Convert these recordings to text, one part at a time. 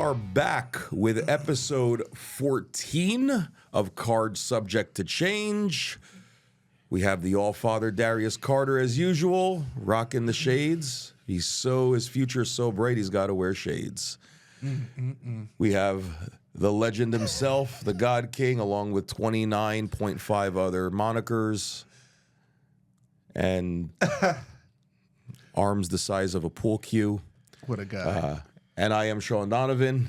are back with episode 14 of Cards Subject to Change. We have the All-Father Darius Carter as usual, rocking the shades. His future is so bright, he's got to wear shades. We have the legend himself, the God King, along with 29.5 other monikers and arms the size of a pool cue. What a guy. And I am Shawn Donavan.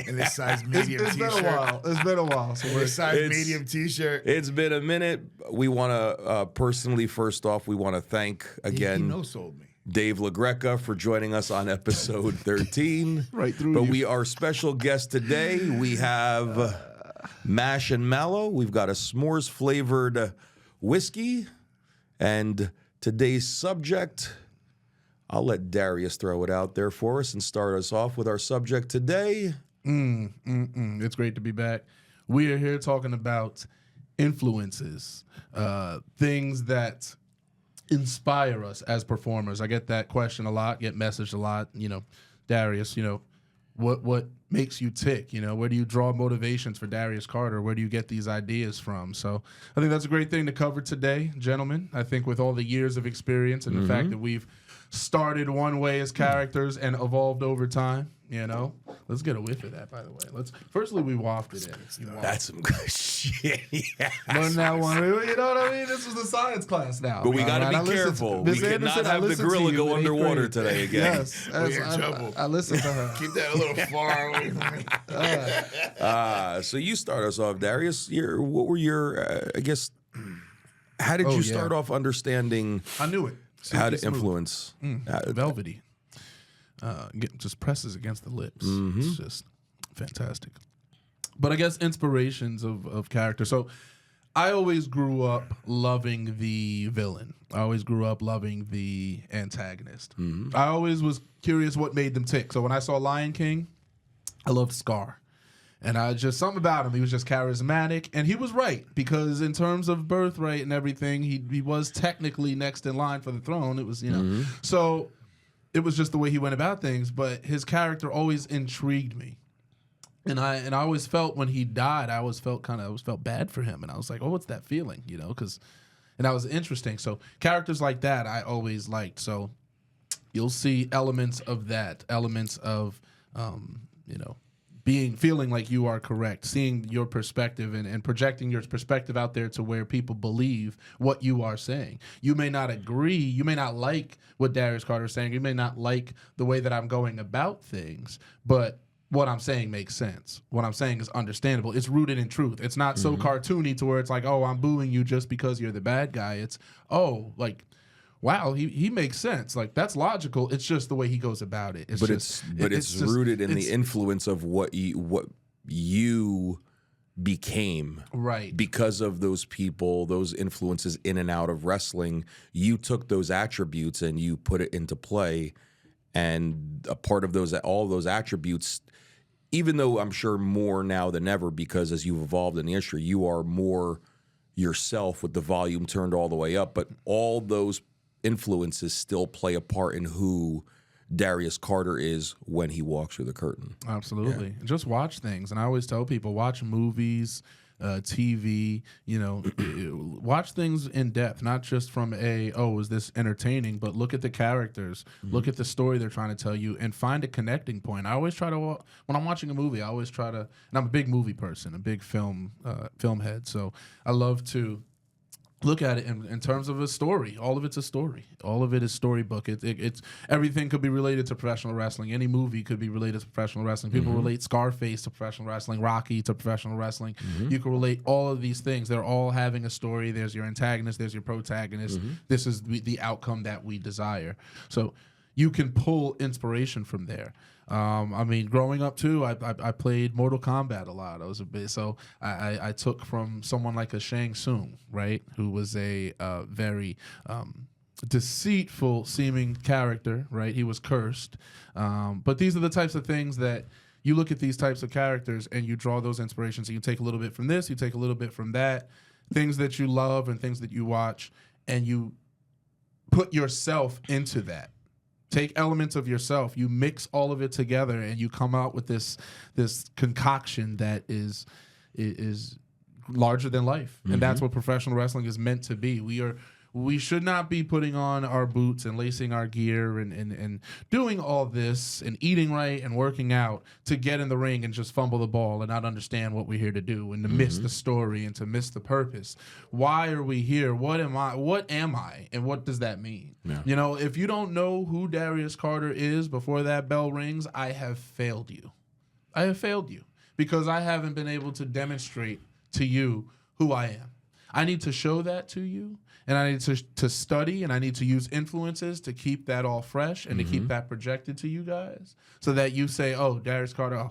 In this size medium It's t-shirt. been a while. It's been a while. So This size medium t-shirt. It's been a minute. We want to personally, first off, we want to thank He again no-sold me. Dave LaGreca for joining us on episode 13. Right through But you. we are special guests today. We have Mash and Mallow. We've got a s'mores flavored whiskey. And today's subject, I'll let Darius throw it out there for us and start us off with our subject today. It's great to be back. We are here talking about influences, things that inspire us as performers. I get that question a lot, get messaged a lot. Darius, what makes you tick? Where do you draw motivations for Darius Carter? Where do you get these ideas from? So I think that's a great thing to cover today, gentlemen. I think with all the years of experience and the fact that we've started one way as characters and evolved over time, let's get a whiff of that, by the way. Firstly, we wafted it. That's some good shit. Yeah. Learn that one. You know what I mean? This was a science class now. But we got All right, to I be listened careful. to- We Miss cannot Anderson, I have the listened to gorilla you go in eighth underwater grade. today again. Yes. We're in trouble. I listened to her. Keep that a little far away from me. So you start us off, Darius. What were your, how did you start off understanding I knew it. how to Silky smooth. influence? Velvety. Just presses against the lips. It's just fantastic. But I guess inspirations of character. So I always grew up loving the villain. I always grew up loving the antagonist. I always was curious what made them tick. So when I saw Lion King, I loved Scar. And something about him, he was just charismatic. And he was right, because in terms of birthright and everything, he was technically next in line for the throne. It was, So it was just the way he went about things. But his character always intrigued me. And I always felt when he died, I always felt bad for him. And I was like, oh, what's that feeling? And that was interesting. So characters like that, I always liked. So you'll see elements of that, elements of, feeling like you are correct, seeing your perspective and projecting your perspective out there to where people believe what you are saying. You may not agree. You may not like what Darius Carter is saying. You may not like the way that I'm going about things, but what I'm saying makes sense. What I'm saying is understandable. It's rooted in truth. It's not so cartoony to where it's like, oh, I'm booing you just because you're the bad guy. It's, wow, he makes sense. Like, that's logical. It's just the way he goes about it. It's rooted in the influence of what you became. Right. Because of those people, those influences in and out of wrestling, you took those attributes and you put it into play. And a part of all those attributes, even though I'm sure more now than ever, because as you've evolved in the industry, you are more yourself with the volume turned all the way up. But all those influences still play a part in who Darius Carter is when he walks through the curtain. Absolutely. Yeah. Just watch things. And I always tell people, watch movies, TV, watch things in depth, not just from is this entertaining, but look at the characters, look at the story they're trying to tell you, and find a connecting point. I always try to, when I'm watching a movie, I always try to, and I'm a big movie person, a big film head, so I love to look at it in terms of a story. All of it's a story. All of it is storybook. It's everything could be related to professional wrestling. Any movie could be related to professional wrestling. People relate Scarface to professional wrestling, Rocky to professional wrestling. You can relate all of these things. They're all having a story. There's your antagonist. There's your protagonist. This is the outcome that we desire. So you can pull inspiration from there. Growing up too, I played Mortal Kombat a lot. I took from someone like a Shang Tsung, right, who was a very deceitful seeming character, right? He was cursed, but these are the types of things that you look at these types of characters and you draw those inspirations. So you take a little bit from this, you take a little bit from that, things that you love and things that you watch, and you put yourself into that. Take elements of yourself, you mix all of it together, and you come out with this concoction that is larger than life. And that's what professional wrestling is meant to be. We should not be putting on our boots and lacing our gear and doing all this and eating right and working out to get in the ring and just fumble the ball and not understand what we're here to do and to miss the story and to miss the purpose. Why are we here? What am I? And what does that mean? Yeah. You know, if you don't know who Darius Carter is before that bell rings, I have failed you. I have failed you because I haven't been able to demonstrate to you who I am. I need to show that to you. And I need to study, and I need to use influences to keep that all fresh and to keep that projected to you guys so that you say, oh, Darius Carter, oh.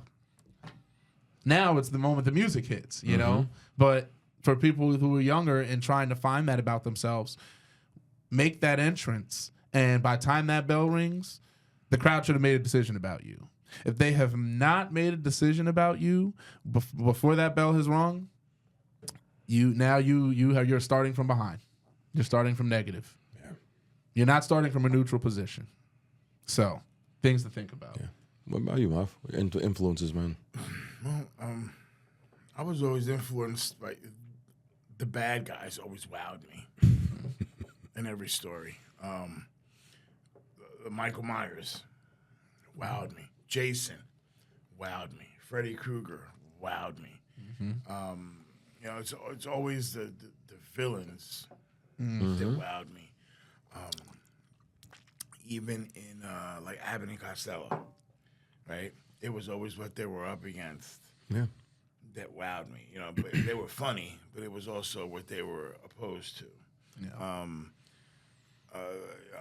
Now it's the moment the music hits, you know? But for people who are younger and trying to find that about themselves, make that entrance. And by the time that bell rings, the crowd should have made a decision about you. If they have not made a decision about you before that bell has rung, you're starting from behind. You're starting from negative. Yeah. You're not starting from a neutral position. So, things to think about. Yeah. What about you, Maff? Influences, man. Well, I was always influenced by the bad guys. Always wowed me in every story. Michael Myers wowed me. Jason wowed me. Freddy Krueger wowed me. You know, it's always the villains. That wowed me. Even in like Abbott and Costello, right? It was always what they were up against. Yeah. That wowed me. You know, but they were funny, but it was also what they were opposed to. Yeah.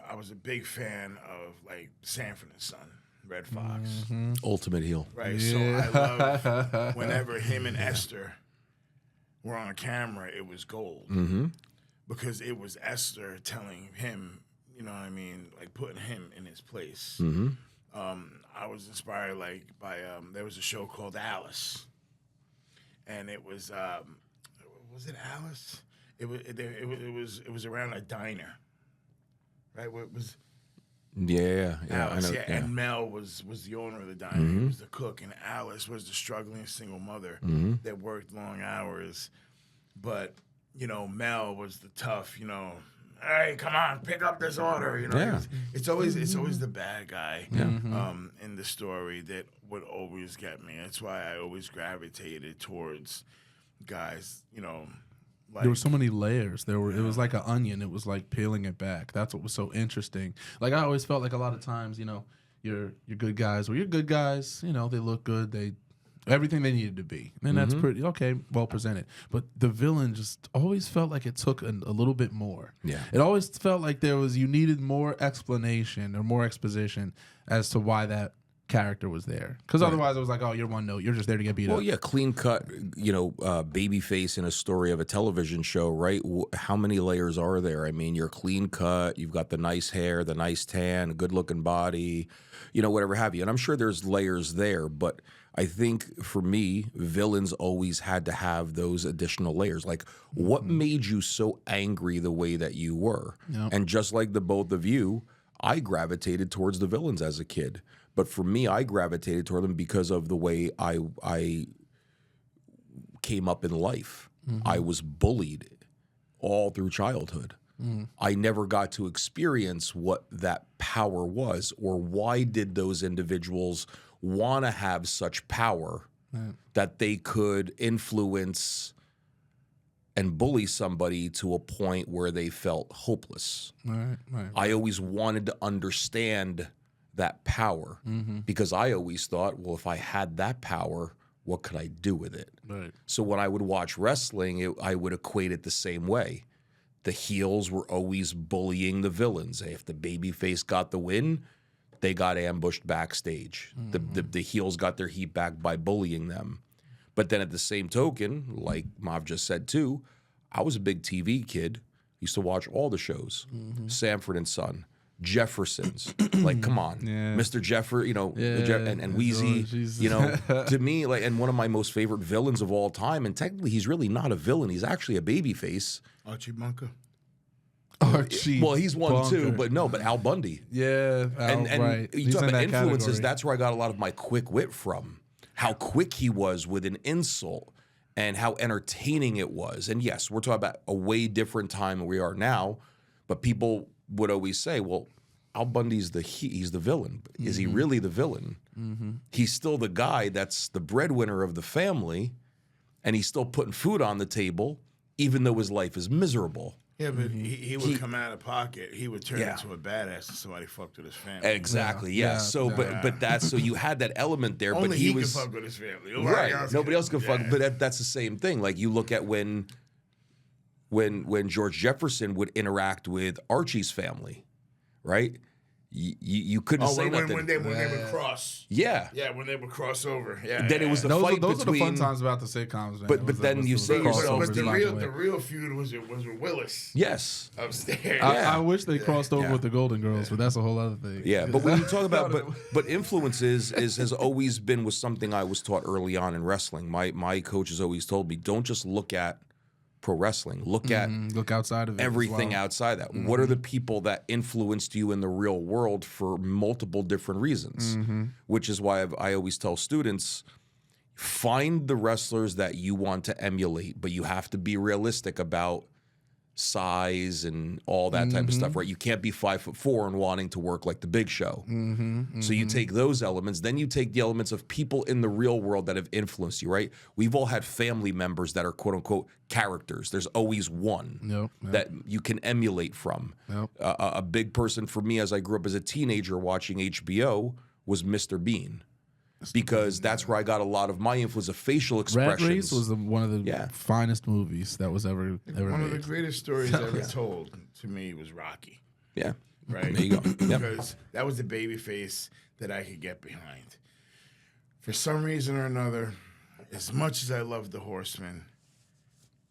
I was a big fan of like Sanford and Son, Red Fox. Ultimate heel. Right. Yeah. So I love whenever him and Esther were on camera, it was gold. Because it was Esther telling him, you know what I mean, like putting him in his place. I was inspired like by there was a show called Alice, and it was it Alice? It was around a diner, right? What was? Yeah, Alice, I know. Yeah. And Mel was the owner of the diner. He was the cook, and Alice was the struggling single mother that worked long hours, but. You know, Mel was the tough, you know, hey, come on, pick up this order. You know, it's always the bad guy in the story that would always get me. That's why I always gravitated towards guys, you know. Like, there were so many layers. It was like an onion. It was like peeling it back. That's what was so interesting. Like I always felt like a lot of times, you know, your good guys, well, your good guys, you know, they look good. They everything they needed to be. And that's pretty, okay, well presented. But the villain just always felt like it took a little bit more. Yeah. It always felt like you needed more explanation or more exposition as to why that character was there. Because otherwise it was like, oh, you're one note. You're just there to get beat up. Well, yeah, clean cut, you know, baby face in a story of a television show, right? How many layers are there? I mean, you're clean cut. You've got the nice hair, the nice tan, a good looking body, you know, whatever have you. And I'm sure there's layers there, but I think for me, villains always had to have those additional layers. Like, what made you so angry the way that you were? Yep. And just like the both of you, I gravitated towards the villains as a kid. But for me, I gravitated toward them because of the way I came up in life. I was bullied all through childhood. I never got to experience what that power was, or why did those individuals want to have such power that they could influence and bully somebody to a point where they felt hopeless. Right. I always wanted to understand that power because I always thought, well, if I had that power, what could I do with it? Right. So when I would watch wrestling, I would equate it the same way. The heels were always bullying the villains. If the babyface got the win, they got ambushed backstage. The heels got their heat back by bullying them. But then at the same token, like Mav just said too, I was a big TV kid. Used to watch all the shows. Sanford and Son, Jeffersons. Like, come on. Mr. Jeffer, you know, and Wheezy, you know, to me, like, and one of my most favorite villains of all time, and technically he's really not a villain. He's actually a babyface. Archie Bunker. Archie. Well, he's one too, Bunker. but Al Bundy. Yeah, And right. you He's talk in about that influences. category. That's where I got a lot of my quick wit from. How quick he was with an insult, and how entertaining it was. And yes, we're talking about a way different time than we are now. But people would always say, "Well, Al Bundy's he's the villain. Is he really the villain? He's still the guy that's the breadwinner of the family, and he's still putting food on the table, even though his life is miserable." Yeah, but he would come out of pocket. He would turn into a badass if somebody fucked with his family. Exactly. Yeah. So, but that's so you had that element there. Only but he was could fuck with his family. Right. Nobody else could fuck. But that's the same thing. Like you look at when George Jefferson would interact with Archie's family, right? You couldn't say nothing. When they would cross. Yeah. Yeah, when they would cross over. Yeah. Then it was the Those fight are the between. fun times about the sitcoms, man. But then you say yourself- But the crossovers real feud was with Willis Yes. upstairs. I wish they crossed over Yeah. with the Golden Girls, but that's a whole other thing. Yeah, but when you talk about but influences has always been was something I was taught early on in wrestling. My coaches always told me, don't just look at pro wrestling. Look at look outside of it. everything outside that. What are the people that influenced you in the real world for multiple different reasons? Which is why I always tell students, find the wrestlers that you want to emulate, but you have to be realistic about size and all that type of stuff, right? You can't be 5'4" and wanting to work like the Big Show. So you take those elements, then you take the elements of people in the real world that have influenced you, right? We've all had family members that are quote unquote characters. There's always one that you can emulate from. A big person for me as I grew up as a teenager watching HBO was Mr. Bean. Because that's where I got a lot of my influence of facial expressions. Rat Race was one of the finest movies that was ever One made. of the greatest stories ever told to me was Rocky. Yeah. Right? There you go. Yep. Because that was the baby face that I could get behind. For some reason or another, as much as I loved the Horsemen,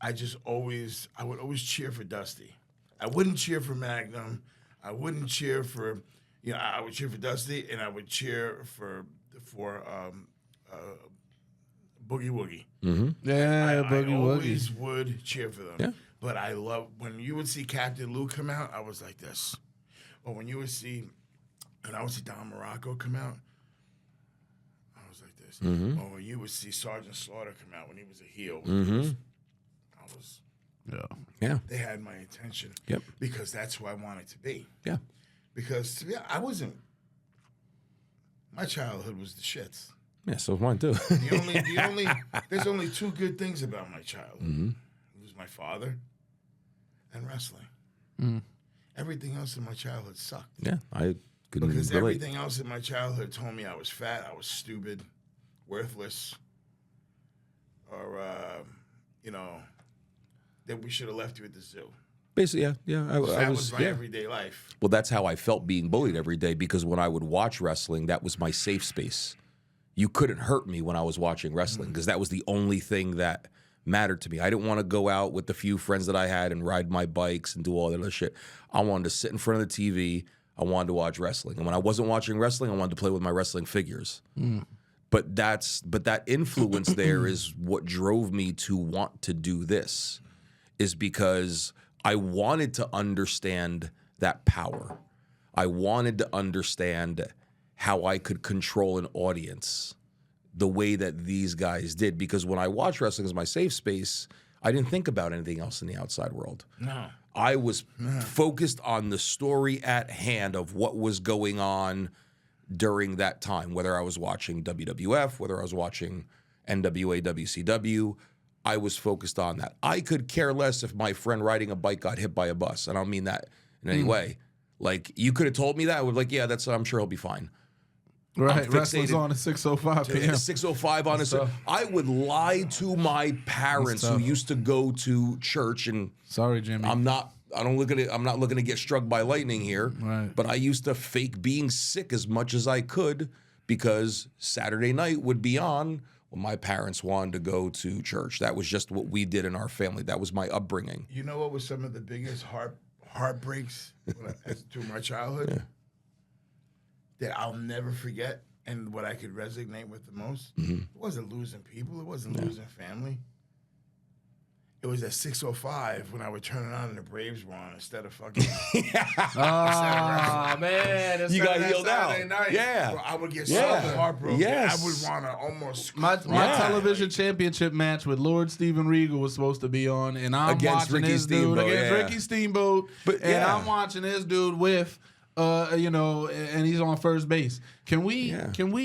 I would always cheer for Dusty. I wouldn't cheer for Magnum. I wouldn't cheer for, I would cheer for Dusty, and I would cheer for Boogie Woogie. Yeah, Boogie I Woogie. always would cheer for them. Yeah. But I love when you would see Captain Lou come out, I was like this. Or when I would see Don Morocco come out, I was like this. Or when you would see Sergeant Slaughter come out when he was a heel, Yeah. they had my attention. Yep. Because that's who I wanted to be. Yeah. Because to be honest, I wasn't. My childhood was the shits. Yeah, so was mine too. There's only two good things about my childhood. It was my father and wrestling. Everything else in my childhood sucked. Yeah, I couldn't Because relate. everything else in my childhood told me I was fat, I was stupid, worthless, or, that we should have left you at the zoo. Basically, yeah. I That was was my everyday life. Well, that's how I felt being bullied every day because when I would watch wrestling, that was my safe space. You couldn't hurt me when I was watching wrestling because that was the only thing that mattered to me. I didn't want to go out with the few friends that I had and ride my bikes and do all that other shit. I wanted to sit in front of the TV. I wanted to watch wrestling. And when I wasn't watching wrestling, I wanted to play with my wrestling figures. But that influence there is what drove me to want to do this, is because I wanted to understand that power. I wanted to understand how I could control an audience the way that these guys did. Because when I watched wrestling as my safe space, I didn't think about anything else in the outside world. No. I was focused on the story at hand of what was going on during that time, whether I was watching WWF, whether I was watching NWA, WCW. I was focused on that. I could care less if my friend riding a bike got hit by a bus. I don't mean that in any way. Like, you could have told me that. I would be like, yeah, I'm sure he'll be fine. Right, wrestling's on at 6:05 p.m. 6:05 on a. I would lie to my parents who used to go to church, and sorry, Jimmy. I'm not looking to get struck by lightning here. Right. But I used to fake being sick as much as I could because Saturday night would be on when my parents wanted to go to church. That was just what we did in our family. That was my upbringing. You know what was some of the biggest heartbreaks through my childhood that I'll never forget, and what I could resonate with the most? It wasn't losing people. It wasn't losing family. it was at 6:05 when I would turn it on and the Braves were on instead of fucking. Oh man, You got healed out. Saturday night. Yeah. Bro, I would get Yeah. so heartbroken. Yes. I would want to almost. My Yeah. television championship match with Lord Steven Regal was supposed to be on, and I'm Against watching Ricky this dude Steamboat, against yeah. Ricky Steamboat, But, and yeah. I'm watching this dude with, and he's on first base. Can we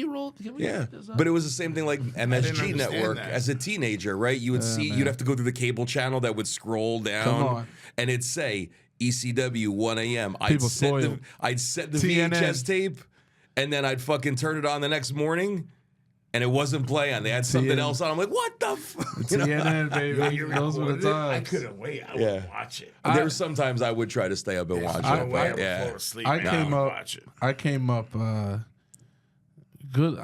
roll? Can we Yeah, look this up? but it was the same thing like MSG understand Network that. as a teenager, right? You would see, man. you'd have to go through the cable channel that would scroll down, Come on. and it'd say ECW 1 a.m. People spoiled. I'd set the TNN. VHS tape, and then I'd fucking turn it on the next morning, and it wasn't playing. They had something TNN. else on. I'm like, what the fuck? You know? TNN, baby. You Those were the recorded it? I times. couldn't wait. I Yeah. would watch it. There were sometimes I would try to stay up and watch No it, way I but would yeah. fall asleep. I man. came would up. watch it. I came up. Good.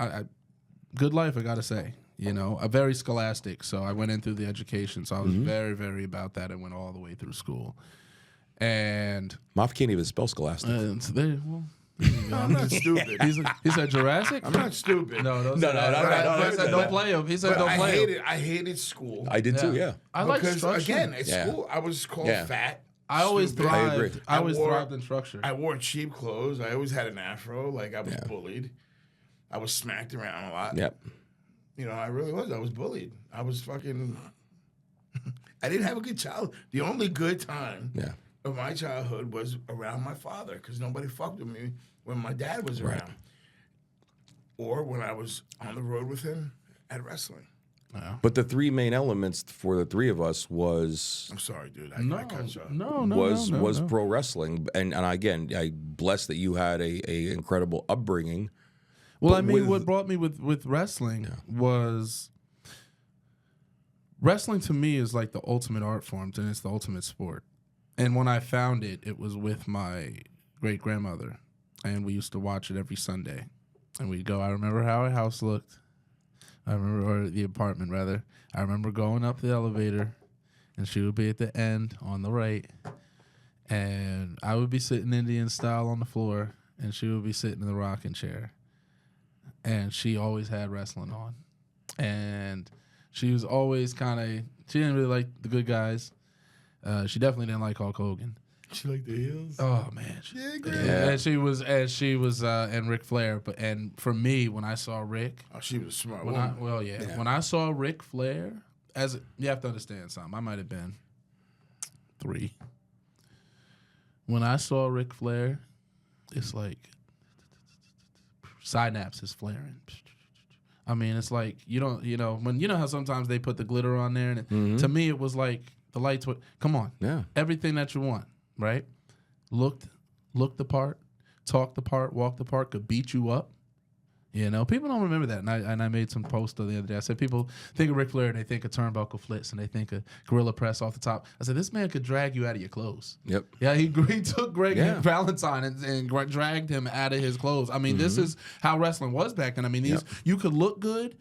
Good life. I gotta say. A very scholastic. So I went in through the education. So I was very, very about that and went all the way through school. And Maff can't even spell scholastic. there you go. I'm not stupid. He said Jurassic. I'm not stupid. No, No, he said no. don't play him. He said But don't I play him. hated school. I did too, yeah. I like because structure. again, at Yeah. school I was called Yeah. fat. I always stupid. I agree. thrived. I always wore- thrived in structure. I wore cheap clothes. I always had an afro. Like I was Yeah. bullied. I was smacked around a lot. Yep. I really was. I was bullied. I was fucking. I didn't have a good childhood. The only good time Yeah. of my childhood was around my father because nobody fucked with me when my dad was Right. around, or when I was on the road with him at wrestling. But the three main elements for the three of us was I'm sorry, dude. I cut you off. No. pro wrestling, and again, I blessed that you had a incredible upbringing. Well, But I mean, with- what brought me with wrestling was wrestling to me is like the ultimate art form, and it's the ultimate sport. And when I found it, it was with my great grandmother, and we used to watch it every Sunday. And we'd go. I remember how our house looked. or the apartment rather. I remember going up the elevator, and she would be at the end on the right, and I would be sitting Indian style on the floor, and she would be sitting in the rocking chair. And she always had wrestling on. And she was always she didn't really like the good guys. She definitely didn't like Hulk Hogan. She like the heels. Oh man. Yeah. And she was and Ric Flair. And for me, when I saw Rick, Oh, she was a smart when woman. Yeah. when I saw Ric Flair, you have to understand something. I might have been 3. When I saw Ric Flair, it's like synapses flaring. I mean, it's like when how sometimes they put the glitter on there, and to me it was like the lights would come on. Yeah. Everything that you want, right? Looked the part, talked the part, walked the part, could beat you up. People don't remember that. And I made some post the other day. I said people think of Ric Flair and they think of turnbuckle flips and they think of gorilla press off the top. I said this man could drag you out of your clothes. Yep. Yeah, he took Greg Yeah. Valentine and dragged him out of his clothes. I mean, this is how wrestling was back then. I mean, you could look good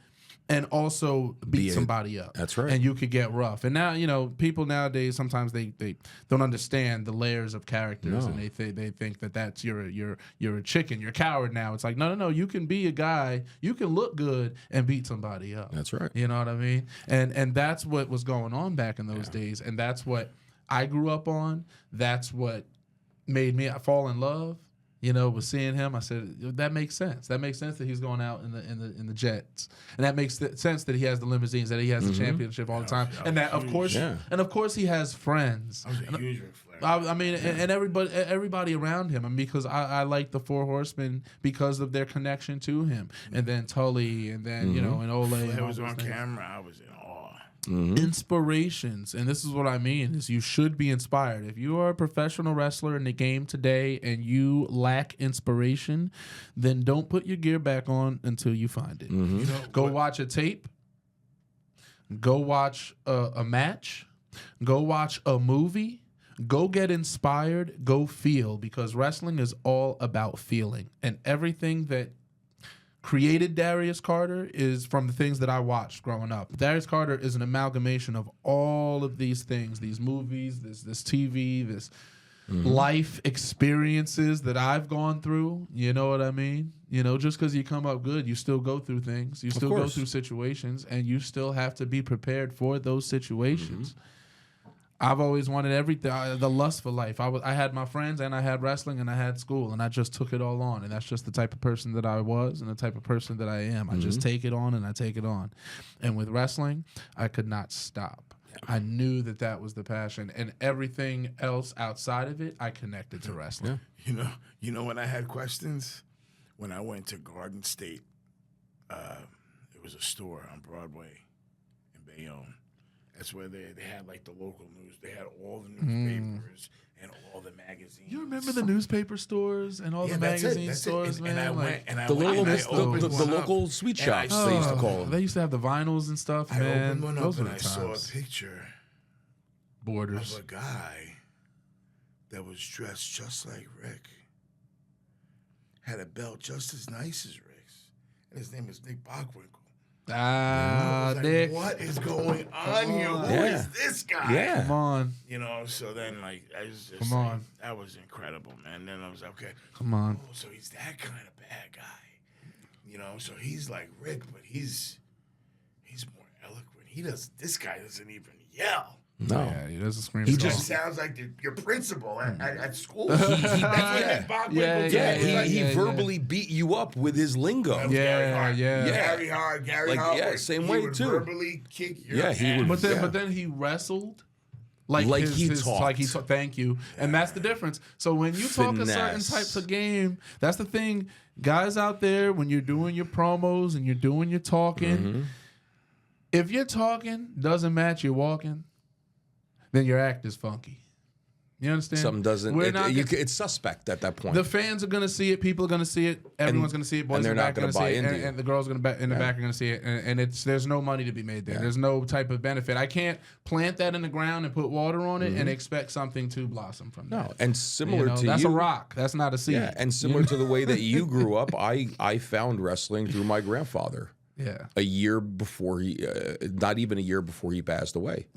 and also beat somebody up. That's right. And you could get rough. And now, people nowadays sometimes they don't understand the layers of characters, and they think that that's you're a chicken, you're a coward now. It's like no, you can be a guy, you can look good and beat somebody up. That's right. You know what I mean? And that's what was going on back in those days, and that's what I grew up on. That's what made me fall in love. With seeing him, I said that makes sense. That makes sense that he's going out in the jets, and that makes sense that he has the limousines, that he has the championship all the time, and that of course he has friends. I was a huge Ric Flair. I mean, and everybody around him. I mean, because I like the Four Horsemen because of their connection to him, and then Tully, and then and Ole. Flair and all was those on things. camera. I was in awe. Inspirations, and this is what I mean, is you should be inspired. If you are a professional wrestler in the game today and you lack inspiration, then don't put your gear back on until you find it. Go watch a tape, go watch a match, go watch a movie, go get inspired, go feel, because wrestling is all about feeling, and everything that created Darius Carter is from the things that I watched growing up. Darius Carter is an amalgamation of all of these things, these movies, this TV, this life experiences that I've gone through. You know what I mean? Just because you come up good, you still go through things. You still go through situations, and you still have to be prepared for those situations. I've always wanted everything, the lust for life. I had my friends, and I had wrestling, and I had school, and I just took it all on. And that's just the type of person that I was and the type of person that I am. I just take it on, and I take it on. And with wrestling, I could not stop. I knew that was the passion, and everything else outside of it, I connected to wrestling. You know when I had questions? When I went to Garden State, it was a store on Broadway in Bayonne. That's where they had like the local news. They had all the newspapers and all the magazines. You remember the newspaper stores and all the magazine stores, man? The local sweet shops, they used to call them. They used to have the vinyls and stuff, I man. opened one Those up were and the I saw a times. picture Borders. of a guy that was dressed just like Rick. Had a belt just as nice as Rick's. And his name is Nick Bockwinkel. I was like, Nick. what is going on here? Who is this guy? Yeah. Come on. You know, so then, like, I was just Come on. that was incredible, man. Then I was like, okay. Come on. Oh, so he's that kind of bad guy. You know, so he's like Rick, but he's more eloquent. This guy doesn't even yell. No. Yeah, he doesn't scream. He at just all. Sounds like your principal at school. That's what Nick Bockwinkel did. He verbally beat you up with his lingo. Yeah. Gary Hart. Same he way would too. verbally kick your ass. he would. But then he wrestled like he talked. Thank you, and that's the difference. So when you talk a certain types of game, that's the thing, guys out there. When you're doing your promos and you're doing your talking, if your talking doesn't match your walking, then your act is funky. You understand? Something doesn't. It's suspect at that point. The fans are gonna see it. People are gonna see it. Everyone's gonna see it. Boys in the back are gonna see it, and the girls in the back are gonna see it. And there's no money to be made there. There's no type of benefit. I can't plant that in the ground and put water on it and expect something to blossom from that. No, and similar to that's you, a rock. That's not a seed. Yeah, and similar to the way that you grew up, I found wrestling through my grandfather. Yeah. A year before not even a year before he passed away.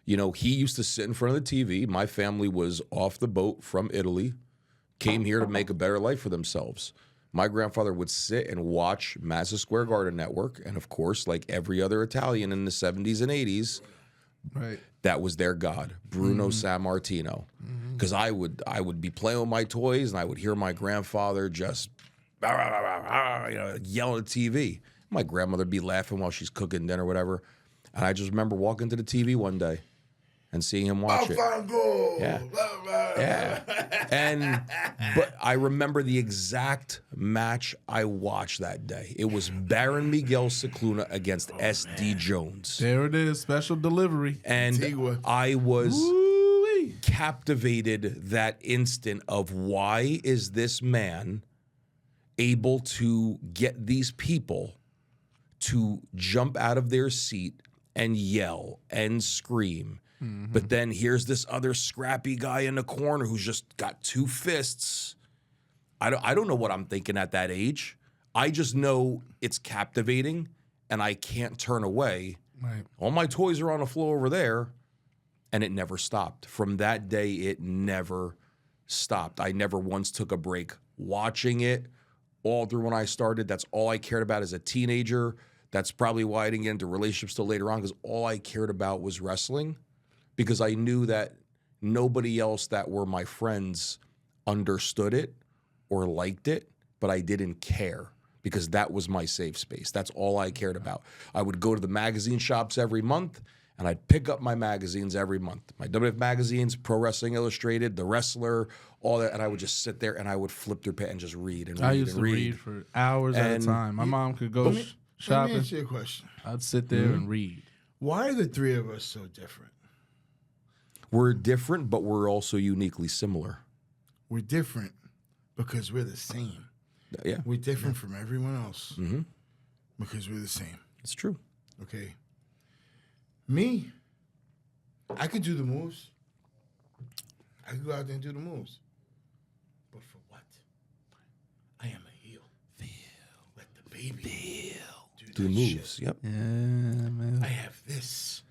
You know, he used to sit in front of the TV. My family was off the boat from Italy, came here to make a better life for themselves. My grandfather would sit and watch Madison Square Garden Network. And of course, like every other Italian in the 70s and 80s, Right. that was their god, Bruno Sammartino. Because I would be playing with my toys and I would hear my grandfather just yell at the TV. My grandmother would be laughing while she's cooking dinner or whatever. And I just remember walking to the TV one day and seeing him watch it. But I remember the exact match I watched that day. It was Baron Miguel Cicluna against S.D. Jones. There it is. Special delivery. And I was captivated that instant of why is this man able to get these people to jump out of their seat and yell and scream. But then here's this other scrappy guy in the corner who's just got two fists. I don't know what I'm thinking at that age. I just know it's captivating and I can't turn away. Right. All my toys are on the floor over there, and it never stopped. From that day, it never stopped. I never once took a break watching it all through when I started. That's all I cared about as a teenager. That's probably why I didn't get into relationships till later on, because all I cared about was wrestling, because I knew that nobody else that were my friends understood it or liked it, but I didn't care because that was my safe space. That's all I cared about. I would go to the magazine shops every month, and I'd pick up my magazines every month. My WWF magazines, Pro Wrestling Illustrated, The Wrestler, all that, and I would just sit there and I would flip through and just read and read. I used to read for hours at a time. My mom could go shopping. Let me ask you a question. I'd sit there and read. Why are the three of us so different? We're different, but we're also uniquely similar. We're different because we're the same. Yeah. We're different from everyone else because we're the same. It's true. Okay. Me, I could do the moves. I could go out there and do the moves. But for what? I am a heel. Let the baby Do the moves. shit. Yep. Yeah, man. I have this.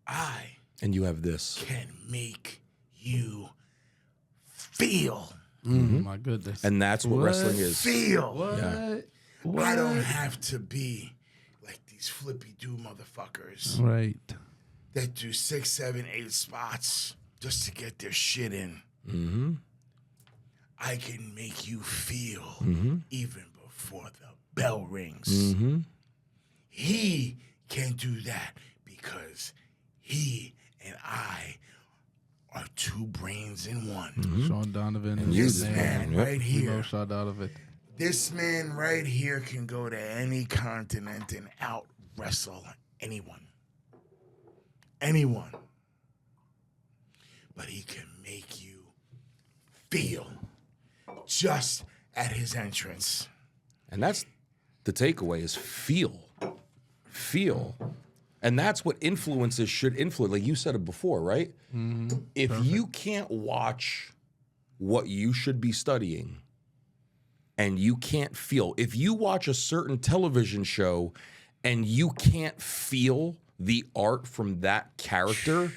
I And you have this. can make you feel. My goodness. And that's what wrestling is. Feel. What? Yeah. What? I don't have to be like these flippy-do motherfuckers. Right. that do 6, 7, 8 spots just to get their shit in. Mm-hmm. I can make you feel even before the bell rings. Mm-hmm. He can do that because he and I are 2 brains in one. Shawn Donavan And is This his man name. right We here. love Shawn Donavan. This man right here can go to any continent and out wrestle anyone. Anyone. But he can make you feel just at his entrance. And that's the takeaway is feel. Feel. And that's what influences should influence. Like you said it before, right? Mm-hmm. If you can't watch what you should be studying and you can't feel, if you watch a certain television show and you can't feel the art from that character,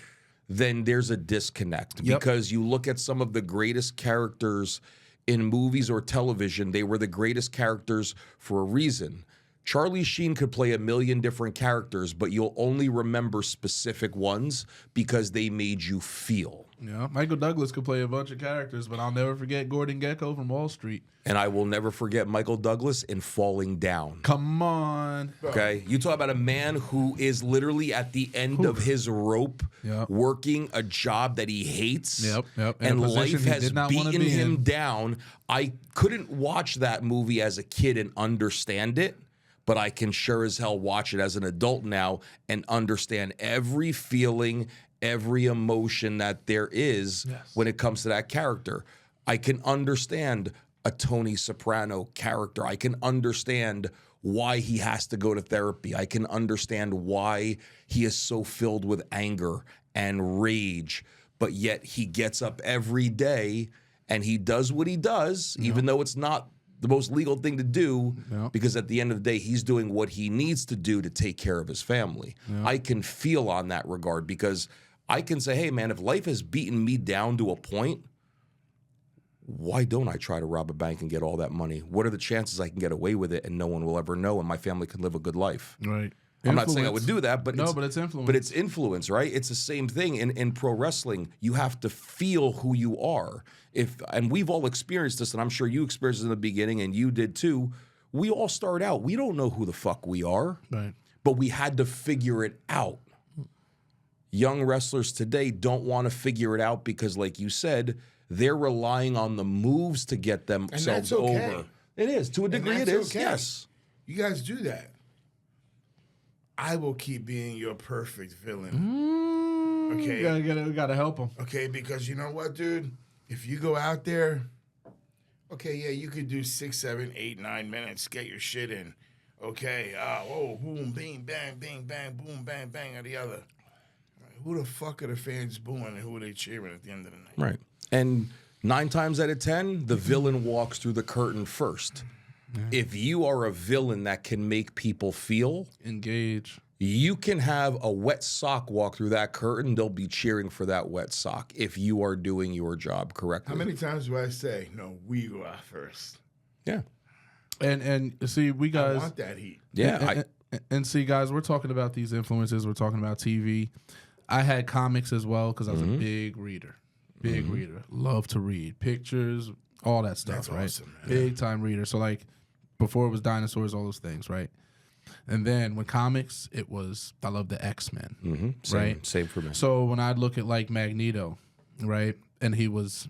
then there's a disconnect. Yep. Because you look at some of the greatest characters in movies or television, they were the greatest characters for a reason. Charlie Sheen could play a million different characters, but you'll only remember specific ones because they made you feel. Yeah, Michael Douglas could play a bunch of characters, but I'll never forget Gordon Gekko from Wall Street. And I will never forget Michael Douglas in Falling Down. Come on. Okay? You talk about a man who is literally at the end of his rope, Yep. working a job that he hates. Yep. In a And position life he has did not wanna beaten be him in. down. I couldn't watch that movie as a kid and understand it, but I can sure as hell watch it as an adult now and understand every feeling, every emotion that there is when it comes to that character. I can understand a Tony Soprano character. I can understand why he has to go to therapy. I can understand why he is so filled with anger and rage, but yet he gets up every day and he does what he does, even though it's not the most legal thing to do, because at the end of the day, he's doing what he needs to do to take care of his family. I can feel on that regard because I can say, hey, man, if life has beaten me down to a point, why don't I try to rob a bank and get all that money? What are the chances I can get away with it and no one will ever know and my family can live a good life? Right. I'm not saying I would do that, but but it's influence. But it's influence, right? It's the same thing in pro wrestling. You have to feel who you are. And we've all experienced this, and I'm sure you experienced it in the beginning, and you did too. We all start out, we don't know who the fuck we are, Right. but we had to figure it out. Young wrestlers today don't want to figure it out because, like you said, they're relying on the moves to get themselves okay. over. It is. To a degree, it is. Okay. Yes. You guys do that. I will keep being your perfect villain. Okay. We gotta help him. Okay, because you know what, dude? If you go out there, okay, yeah, you could do 6, 7, 8, 9 minutes, get your shit in. Okay, boom, bing, bang, bing, bang, boom, bang, bang, or the other. Who the fuck are the fans booing and who are they cheering at the end of the night? Right. And 9 times out of 10, the villain walks through the curtain first. If you are a villain that can make people feel, Engage. you can have a wet sock walk through that curtain. They'll be cheering for that wet sock if you are doing your job correctly. How many times do I say, no, we go out first? Yeah. And see, we I guys want that heat. Yeah. and see, guys, we're talking about these influences. We're talking about TV. I had comics as well because I was a big reader. Big reader. Love to read pictures, all that stuff. That's right? awesome, man. Big time reader. So like before it was dinosaurs, all those things, right? And then when comics, it was I love the X-Men. Same, Right. Same for me. So when I'd look at like Magneto, right, and he was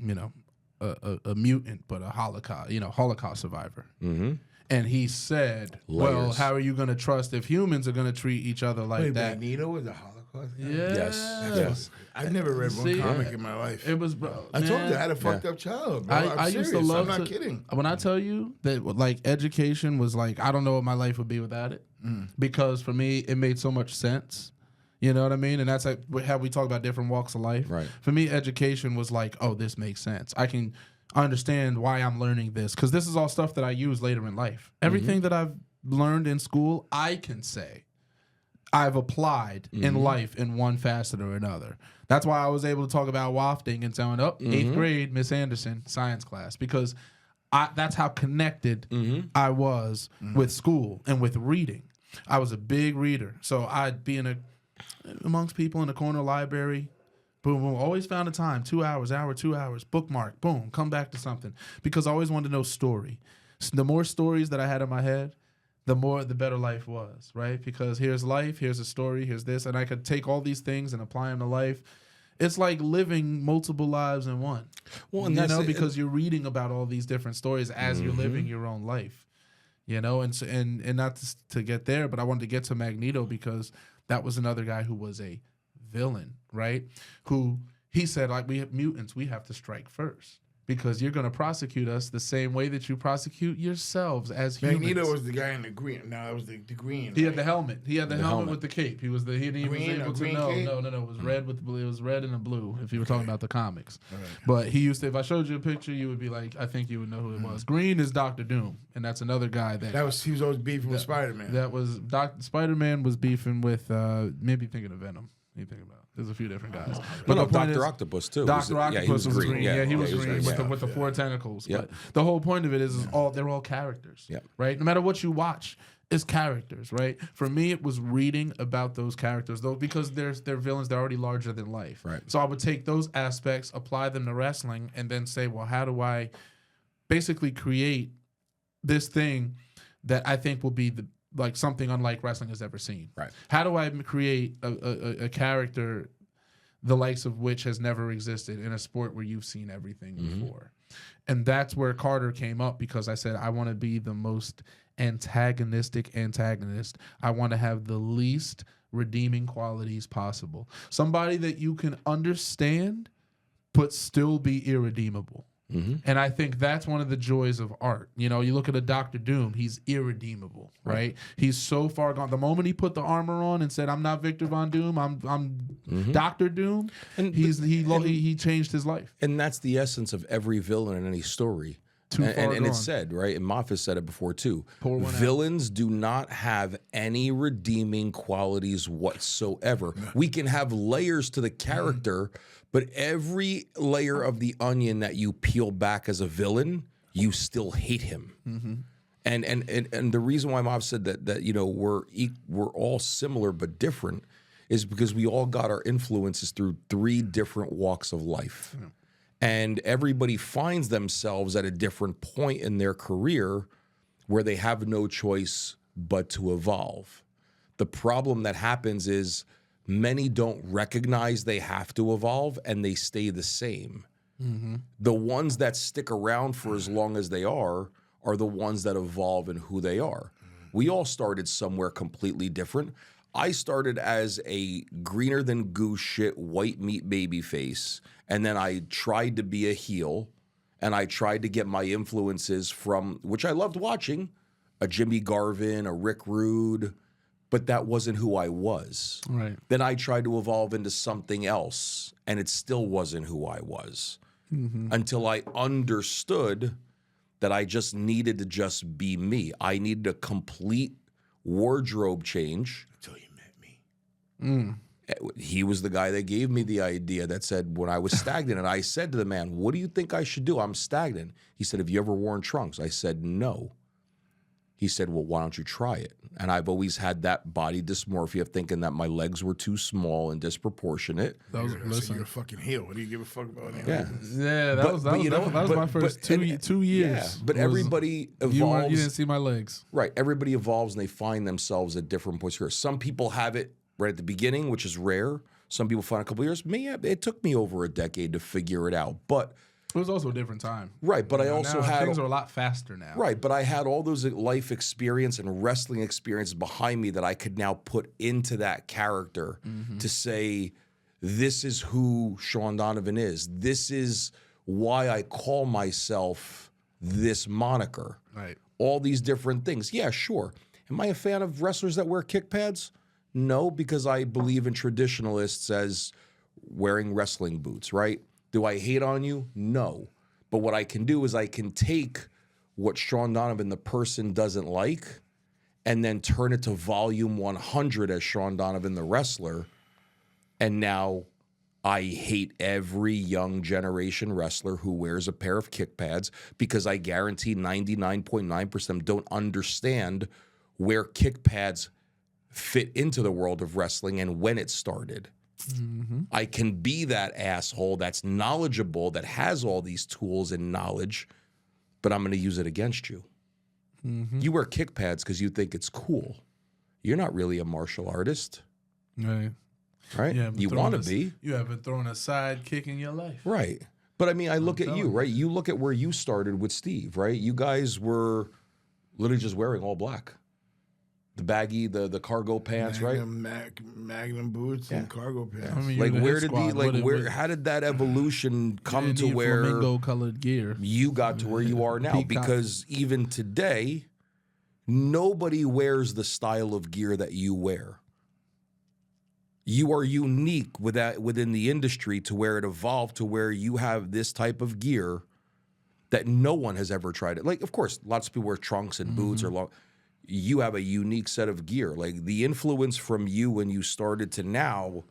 a mutant but a Holocaust survivor, and he said, "Well, Layers. how are you going to trust if humans are going to treat each other like Wait, that?" Magneto was a Holocaust guy? Yes. I've never read one See? comic in my life. It was, bro. I told you man, I had a fucked up childhood, bro. I'm I used to serious. love I'm not to. kidding. When I tell you that, like, education was like, I don't know what my life would be without it, because for me, it made so much sense. You know what I mean? And that's like how we talk about different walks of life. Right. For me, education was like, oh, this makes sense. I can understand why I'm learning this because this is all stuff that I use later in life. Everything that I've learned in school, I can say I've applied in life in one facet or another. That's why I was able to talk about wafting and saying, oh, 8th grade, Miss Anderson, science class, because that's how connected I was with school and with reading. I was a big reader. So I'd be in a amongst people in the corner library. Boom, boom. Always found a time, 2 hours, hour, 2 hours, bookmark, boom, come back to something. Because I always wanted to know story. So the more stories that I had in my head, the better life was, right? Because here's life, here's a story, here's this, and I could take all these things and apply them to life. It's like living multiple lives in one. Well, and because you're reading about all these different stories as you're living your own life. And not to get there, but I wanted to get to Magneto because that was another guy who was a villain, right? Who he said, like, we have mutants, we have to strike first because you're going to prosecute us the same way that you prosecute yourselves as humans. Magneto was the guy in the green. No, it was the green. He had the helmet. He had the helmet with the cape. He was able to know. Cape? No. It was red with blue. It was red and a blue. If you were talking about the comics, right. But he used to. If I showed you a picture, you would be like, I think you would know who it was. Green is Doctor Doom, and that's another guy he was always beefing with Spider-Man. That was Spider-Man was beefing with maybe thinking of Venom. You think about it. There's a few different guys. But no, Dr. Octopus too. Dr. Octopus was green. Yeah, he was green with the four tentacles. Yep. But the whole point of it is they're all characters. Yep. Right? No matter what you watch, it's characters, right? For me, it was reading about those characters, though, because they're villains, they're already larger than life. Right. So I would take those aspects, apply them to wrestling, and then say, well, how do I basically create this thing that I think will be something unlike wrestling has ever seen. Right. How do I create a character the likes of which has never existed in a sport where you've seen everything before? And that's where Carter came up because I said, I want to be the most antagonistic antagonist. I want to have the least redeeming qualities possible. Somebody that you can understand but still be irredeemable. And I think that's one of the joys of art. You look at a Dr. Doom, he's irredeemable, right? He's so far gone. The moment he put the armor on and said, I'm not Victor Von Doom, I'm Dr. Doom, and he changed his life. And that's the essence of every villain in any story. And it's said, right? And Maff has said it before too. Villains do not have any redeeming qualities whatsoever. We can have layers to the character, but every layer of the onion that you peel back as a villain, you still hate him. And the reason why Maff said that we're all similar but different is because we all got our influences through 3 different walks of life. And everybody finds themselves at a different point in their career where they have no choice but to evolve. The problem that happens is many don't recognize they have to evolve and they stay the same. The ones that stick around for as long as they are the ones that evolve in who they are. We all started somewhere completely different. I started as a greener than goose shit white meat baby face, and then I tried to be a heel, and I tried to get my influences from, which I loved watching, a Jimmy Garvin, a Rick Rude, but that wasn't who I was. Right. Then I tried to evolve into something else, and it still wasn't who I was until I understood that I just needed to just be me. I needed a complete wardrobe change. Until you met me. He was the guy that gave me the idea that said when I was stagnant, and I said to the man, what do you think I should do? I'm stagnant. He said, have you ever worn trunks? I said, no. He said, well, why don't you try it? And I've always had that body dysmorphia of thinking that my legs were too small and disproportionate. You're a fucking heel. What do you give a fuck about anyway? That was my first 2 years. Yeah, but everybody evolves. You didn't see my legs. Right. Everybody evolves and they find themselves at different points here. Some people have it right at the beginning, which is rare. Some people find a couple of years. Me, it took me over a decade to figure it out. But it was also a different time. Right, but I also had... Things are a lot faster now. Right, but I had all those life experience and wrestling experiences behind me that I could now put into that character to say, this is who Shawn Donavan is. This is why I call myself this moniker. Right. All these different things. Yeah, sure. Am I a fan of wrestlers that wear kick pads? No, because I believe in traditionalists as wearing wrestling boots, right? Do I hate on you? No. But what I can do is I can take what Shawn Donavan, the person, doesn't like and then turn it to volume 100 as Shawn Donavan, the wrestler. And now I hate every young generation wrestler who wears a pair of kick pads because I guarantee 99.9% don't understand where kick pads fit into the world of wrestling and when it started. I can be that asshole that's knowledgeable, that has all these tools and knowledge, but I'm going to use it against you. You wear kick pads because you think it's cool. You're not really a martial artist. Right. Right? You want to be. You haven't thrown a side kick in your life. Right. But I mean, I look at you, right? You look at where you started with Steve, right? You guys were literally just wearing all black. The baggy, the cargo pants, right? Magnum boots and cargo pants. I mean, Like how did that evolution come to where flamingo colored gear? You got to where you are now? Peacock. Because even today, nobody wears the style of gear that you wear. You are unique within the industry to where it evolved to where you have this type of gear that no one has ever tried it. Like, of course, lots of people wear trunks and boots or long. You have a unique set of gear. Like the influence from you when you started to now,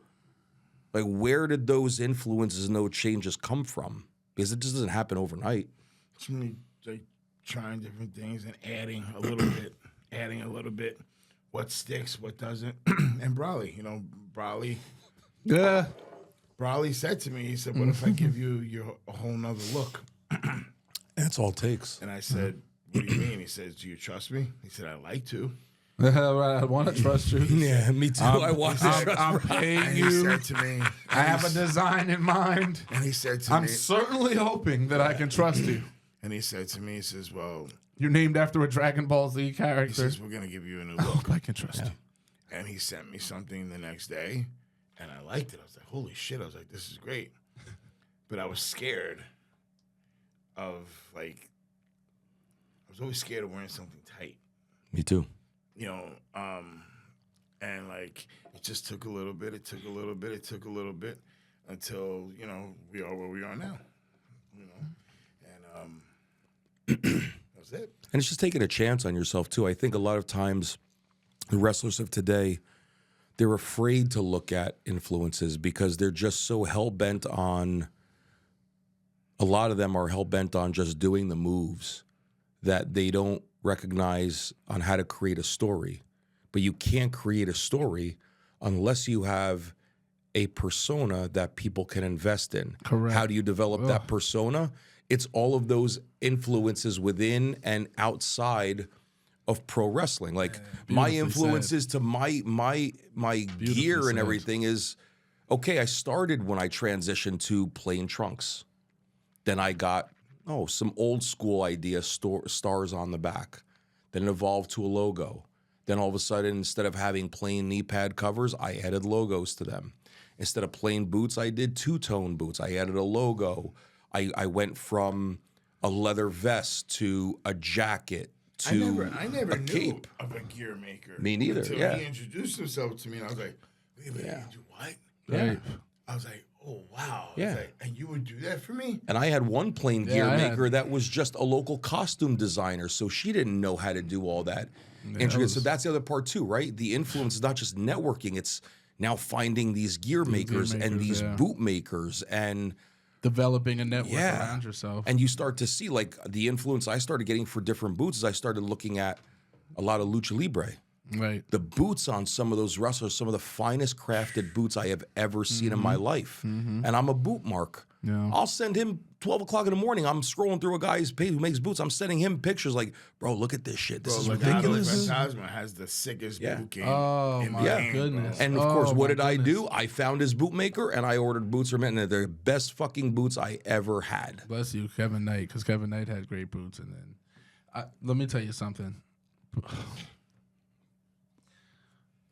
like where did those influences and those changes come from? Because it just doesn't happen overnight. It's me like trying different things and adding a little bit, what sticks, what doesn't. And Brawley, Brawley said to me, he said, what if I give you a whole nother look? That's all it takes. And I said, what do you mean? He says, do you trust me? He said, I'd like to. Right, I want to trust you. Yeah, me too. I want to trust I'm paying And you. he said to me, I have a design in mind. and he said to I'm me, certainly hoping that I can trust you. and he said to me, he says, well, You're named after a Dragon Ball Z he character. says, we're going to give you a new I look. hope I can trust you. And he sent me something the next day, and I liked it. I was like, holy shit. I was like, this is great. But I was scared of, like, I was always scared of wearing something tight. Me too. And, like, it just took a little bit. It took a little bit. It took a little bit until, we are where we are now. And that was it. And it's just taking a chance on yourself, too. I think a lot of times the wrestlers of today, they're afraid to look at influences because they're just so hell-bent on, a lot of them are hell-bent on just doing the moves that they don't recognize on how to create a story. But you can't create a story unless you have a persona that people can invest in. Correct. How do you develop that persona? It's all of those influences within and outside of pro wrestling. Like my influences to my gear and everything is, okay, I started when I transitioned to plain trunks. Then I got, some old school idea stars on the back. Then it evolved to a logo. Then all of a sudden, instead of having plain knee pad covers, I added logos to them. Instead of plain boots, I did two-tone boots. I added a logo. I went from a leather vest to a jacket to I never a knew cape. of a gear maker. Me neither, Until yeah. he introduced himself to me, and I was like, wait, you do what? Yeah. I was like, oh, wow. I Yeah. was like, and you would do that for me? And I had one plain gear I maker that was just a local costume designer, so she didn't know how to do all that. So that's the other part too, right? The influence is not just networking; it's now finding these gear makers and these boot makers and developing a network around yourself. And you start to see like the influence I started getting for different boots as I started looking at a lot of Lucha Libre. Right. The boots on some of those wrestlers, some of the finest crafted boots I have ever seen in my life. And I'm a boot mark. Yeah. I'll send him 12 o'clock in the morning. I'm scrolling through a guy's page who makes boots. I'm sending him pictures like, bro, look at this shit. This is ridiculous. Fantasma has the sickest boot game. Oh, in my the game, goodness. bro. And of course, what did I do? I found his boot maker and I ordered boots from it. And they're the best fucking boots I ever had. Bless you, Kevin Knight, because Kevin Knight had great boots. And then, let me tell you something.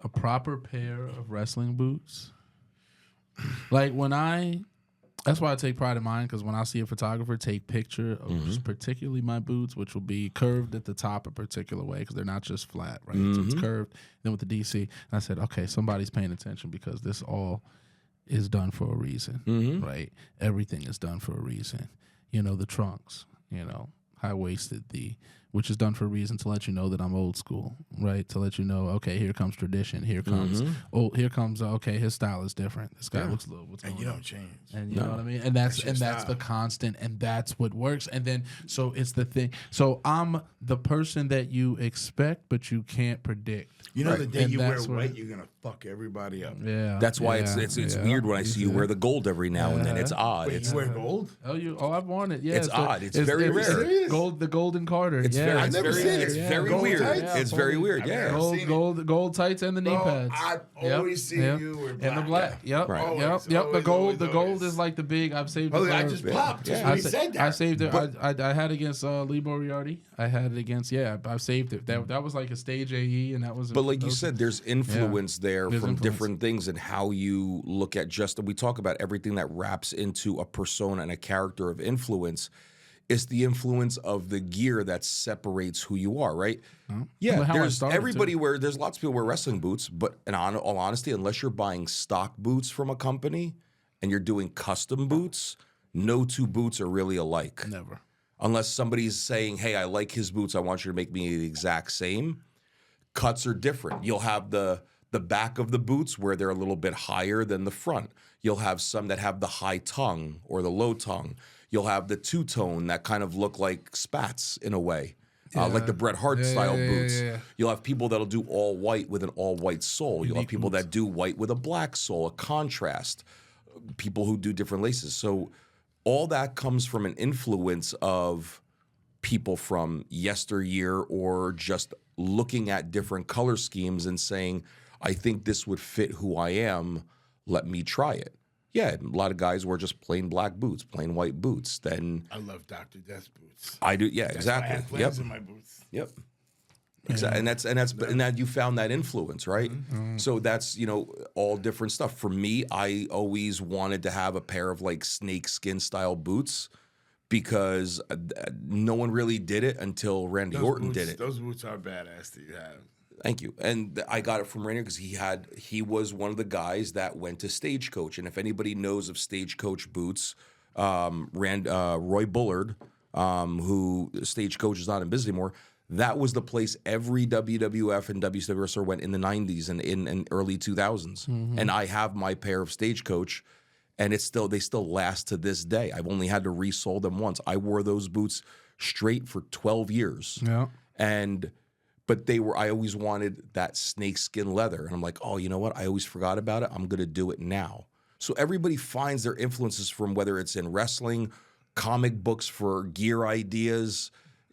A proper pair of wrestling boots. Like that's why I take pride in mine, because when I see a photographer take picture of just particularly my boots, which will be curved at the top a particular way because they're not just flat, right? So it's curved. Then with the DC, and I said, okay, somebody's paying attention because this all is done for a reason, right? Everything is done for a reason. The trunks, high-waisted, the which is done for a reason to let you know that I'm old school, right? To let you know, okay, here comes tradition. Here comes okay, his style is different. This guy looks a little. What's and going you on? don't change. And you know what I mean? And that's the constant, and that's what works. And then so it's the thing. So I'm the person that you expect, but you can't predict. You know, the day And you wear that's white, you're gonna fuck everybody up. Yeah. That's why it's weird when I see you wear the gold every now and then. It's odd. Wait, It's you wear gold? Oh, I've worn it. Yeah, It's odd. It's very rare. Serious? The golden Carter. It's yeah. I've never seen it. It's Yeah. very Gold weird. tights? It's very weird. I've Yeah. never Gold tights and the knee pads. I've always seen you with black. And the black. Yep. Right. Always, Yep. always, The gold always. is like the big. I've saved. Oh, it I for- just popped. Just Yeah. when you said that. I saved it. I had it against Lee Moriarty. I had it against. Yeah, I've saved it. That was like a stage AE, and that was. But like you said, there's influence there There's from influence. different things and how you look at we talk about everything that wraps into a persona and a character of influence. It's the influence of the gear that separates who you are, right? Yeah, how I there's started, everybody too. there's lots of people wear wrestling boots, but in all honesty, unless you're buying stock boots from a company and you're doing custom boots, no two boots are really alike. Never. Unless somebody's saying, hey, I like his boots, I want you to make me the exact same. Cuts are different. You'll have the back of the boots where they're a little bit higher than the front. You'll have some that have the high tongue or the low tongue. You'll have the two-tone that kind of look like spats in a way, like the Bret Hart style boots. yeah. You'll have people that'll do all white with an all white sole. You'll have people that do white with a black sole, a contrast. People who do different laces. So all that comes from an influence of people from yesteryear or just looking at different color schemes and saying, I think this would fit who I am. Let me try it. Yeah, a lot of guys wear just plain black boots, plain white boots. Then I love Dr. Death's boots. I do. Yeah, That's why I exactly. have plans in my boots. Yep. Exactly. And that you found that influence, right? So that's, all different stuff. For me, I always wanted to have a pair of like snake skin style boots because no one really did it until Randy Orton did it. Those boots are badass that you have. Thank you. And I got it from Rainier because he was one of the guys that went to Stagecoach. And if anybody knows of Stagecoach boots, Roy Bullard, who Stagecoach is not in business anymore, that was the place every WWF and WCW wrestler went in the 90s and in early 2000s. And I have my pair of Stagecoach, and they still last to this day. I've only had to resole them once. I wore those boots straight for 12 years. Yeah. But I always wanted that snakeskin leather. And I'm like, oh, you know what? I always forgot about it. I'm going to do it now. So everybody finds their influences from whether it's in wrestling, comic books for gear ideas.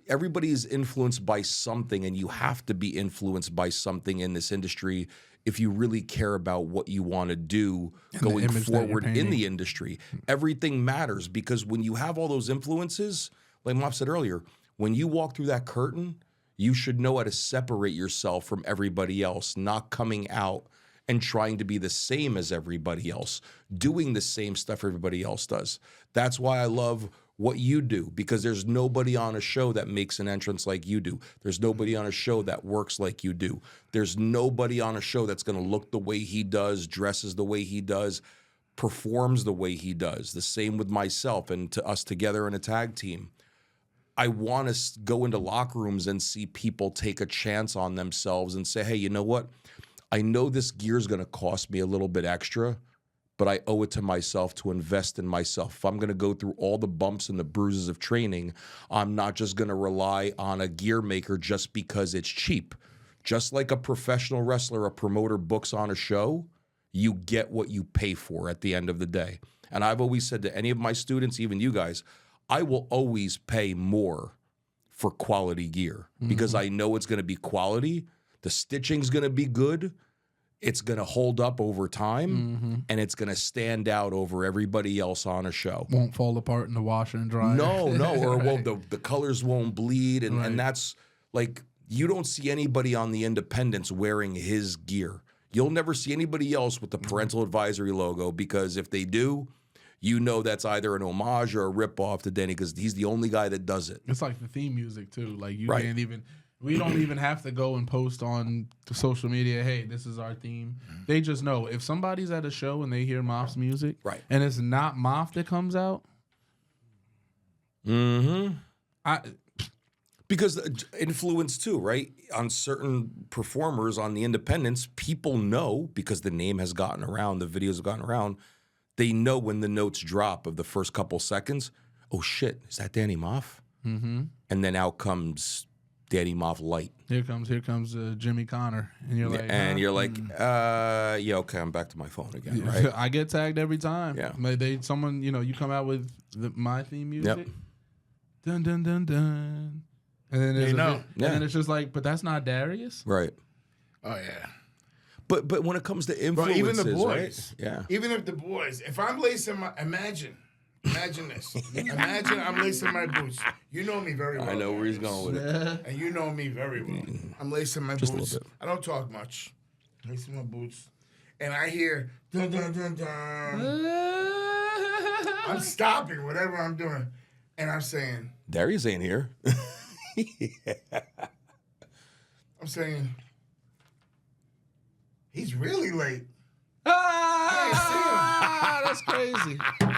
Everybody is influenced by something, and you have to be influenced by something in this industry if you really care about what you want to do going forward in the industry. Everything matters because when you have all those influences, like Maff said earlier, when you walk through that curtain, you should know how to separate yourself from everybody else, not coming out and trying to be the same as everybody else, doing the same stuff everybody else does. That's why I love what you do, because there's nobody on a show that makes an entrance like you do. There's nobody on a show that works like you do. There's nobody on a show that's going to look the way he does, dresses the way he does, performs the way he does. The same with myself and to us together in a tag team. I want to go into locker rooms and see people take a chance on themselves and say, hey, you know what? I know this gear is going to cost me a little bit extra, but I owe it to myself to invest in myself. If I'm going to go through all the bumps and the bruises of training, I'm not just going to rely on a gear maker just because it's cheap. Just like a professional wrestler, a promoter books on a show, you get what you pay for at the end of the day. And I've always said to any of my students, even you guys, I will always pay more for quality gear because I know it's going to be quality. The stitching's going to be good. It's going to hold up over time, and it's going to stand out over everybody else on a show. Won't fall apart in the washer and dryer. No, or the colors won't bleed, and that's like you don't see anybody on the independents wearing his gear. You'll never see anybody else with the parental advisory logo because if they do, you know that's either an homage or a ripoff to Denny because he's the only guy that does it. It's like the theme music too. Like you can't even. We don't even have to go and post on social media, hey, this is our theme. They just know. If somebody's at a show and they hear Maff's music, and it's not Maff that comes out, Because influence too, right? On certain performers on the independents, people know because the name has gotten around, the videos have gotten around. They know when the notes drop of the first couple seconds. Oh shit, is that Danny Maff? Mm-hmm. And then out comes Danny Maff Light. Here comes Jimmy Connor, and you're like, yeah, okay, I'm back to my phone again, right? I get tagged every time. Yeah, like you come out with my theme music, yep. Dun dun dun dun, and then there's and then it's just like, but that's not Darius, right? Oh yeah. But when it comes to influences, even the boys, right? Yeah. Even if I'm lacing imagine this. Imagine I'm lacing my boots. You know me very well. I know where he's going with it. And you know me very well. I'm lacing my Just boots. a little bit. I don't talk much. Lacing my boots. And I hear dun dun dun dun. I'm stopping whatever I'm doing. And I'm saying, Darius ain't here. I'm saying, he's really late. That's crazy.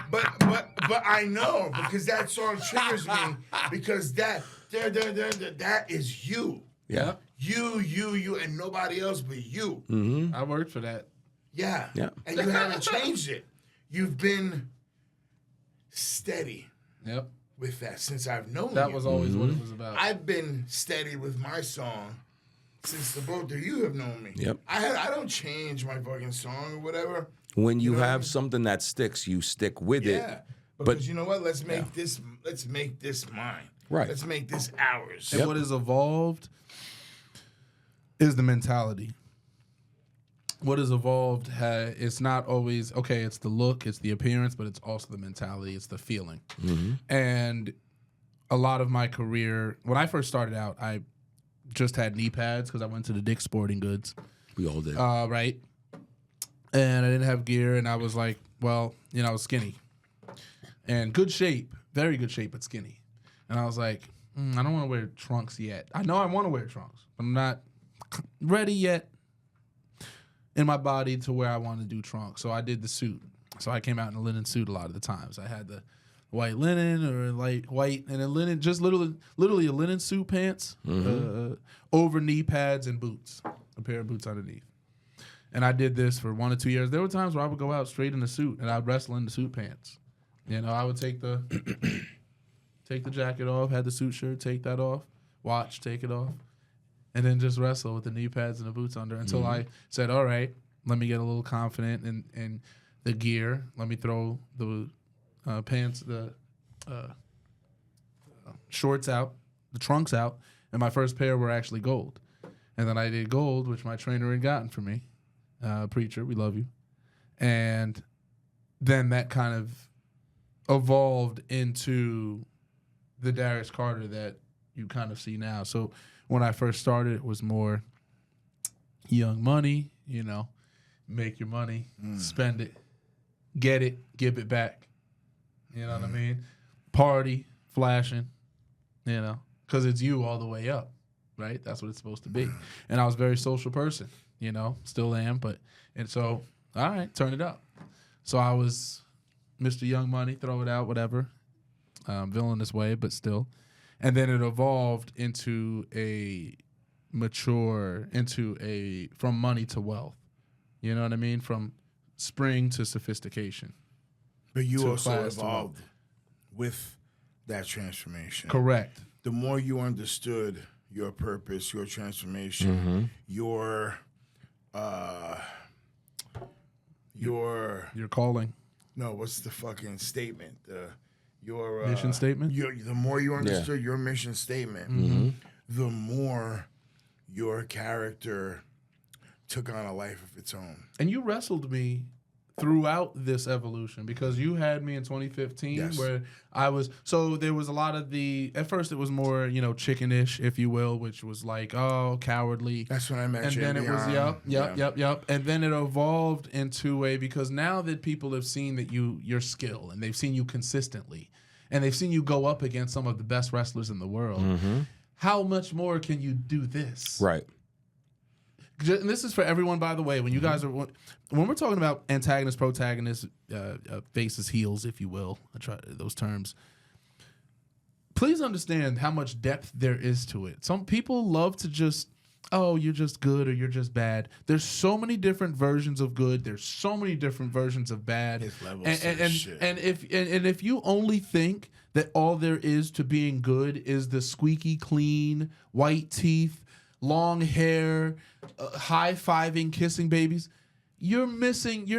But I know because that song triggers me because that is you. Yeah. You, and nobody else but you. Mm-hmm. I worked for that. Yeah. Yeah. And you haven't changed it. You've been steady Yep. with that since I've known That you. was always what it was about. I've been steady with my song since the both of you have known me. Yep. I don't change my fucking song or whatever. When you know what I have mean? something that sticks, you stick with it. Yeah. Because you know what? Let's make this mine. Right. Let's make this ours. And what has evolved is the mentality. What has evolved, it's not always, okay, it's the look, it's the appearance, but it's also the mentality, it's the feeling. Mm-hmm. And a lot of my career, when I first started out, I just had knee pads because I went to the Dick's Sporting Goods. We all did. Right. And I didn't have gear, and I was like, well, I was skinny. And good shape, very good shape, but skinny. And I was like, I don't want to wear trunks yet. I know I want to wear trunks, but I'm not ready yet in my body to where I want to do trunks. So I did the suit. So I came out in a linen suit a lot of the times. I had the white linen or light white, and then linen, just literally a linen suit pants, over knee pads and boots, a pair of boots underneath. And I did this for 1 or 2 years. There were times where I would go out straight in the suit, and I'd wrestle in the suit pants. I would take the jacket off, had the suit shirt, take that off, watch, take it off, and then just wrestle with the knee pads and the boots under until I said, all right, let me get a little confident in the gear. Let me throw the pants, the shorts out, the trunks out, and my first pair were actually gold. And then I did gold, which my trainer had gotten for me. Preacher, we love you. And then that kind of evolved into the Darius Carter that you kind of see now. So when I first started, it was more young money, make your money, spend it, get it, give it back. You know what I mean? Party, flashing, because it's you all the way up, right? That's what it's supposed to be. And I was a very social person, still am, and so, all right, turn it up. So I was Mr. Young Money, throw it out, whatever. Villainous way, but still. And then it evolved into from money to wealth. You know what I mean? From spring to sophistication. But you to also class to evolved with that transformation. Correct. The more you understood your purpose, your transformation, your calling. No, what's the fucking statement? Your mission statement? The more you understood your mission statement, the more your character took on a life of its own. And you wrestled me throughout this evolution because you had me in 2015 where I was, so there was a lot of at first it was more, chickenish, if you will, which was like, oh, cowardly. That's when I met you. And then it was, yep. And then it evolved into because now that people have seen that your skill and they've seen you consistently and they've seen you go up against some of the best wrestlers in the world, how much more can you do this? Right. And this is for everyone, by the way. When you guys are, when we're talking about antagonists, protagonists, faces, heels, if you will, I try those terms. please understand how much depth there is to it. Some people love to just, oh, you're just good or you're just bad. There's so many different versions of good. There's so many different versions of bad. His levels And shit. if you only think that all there is to being good is the squeaky clean, white teeth, long hair, high-fiving, kissing babies, you're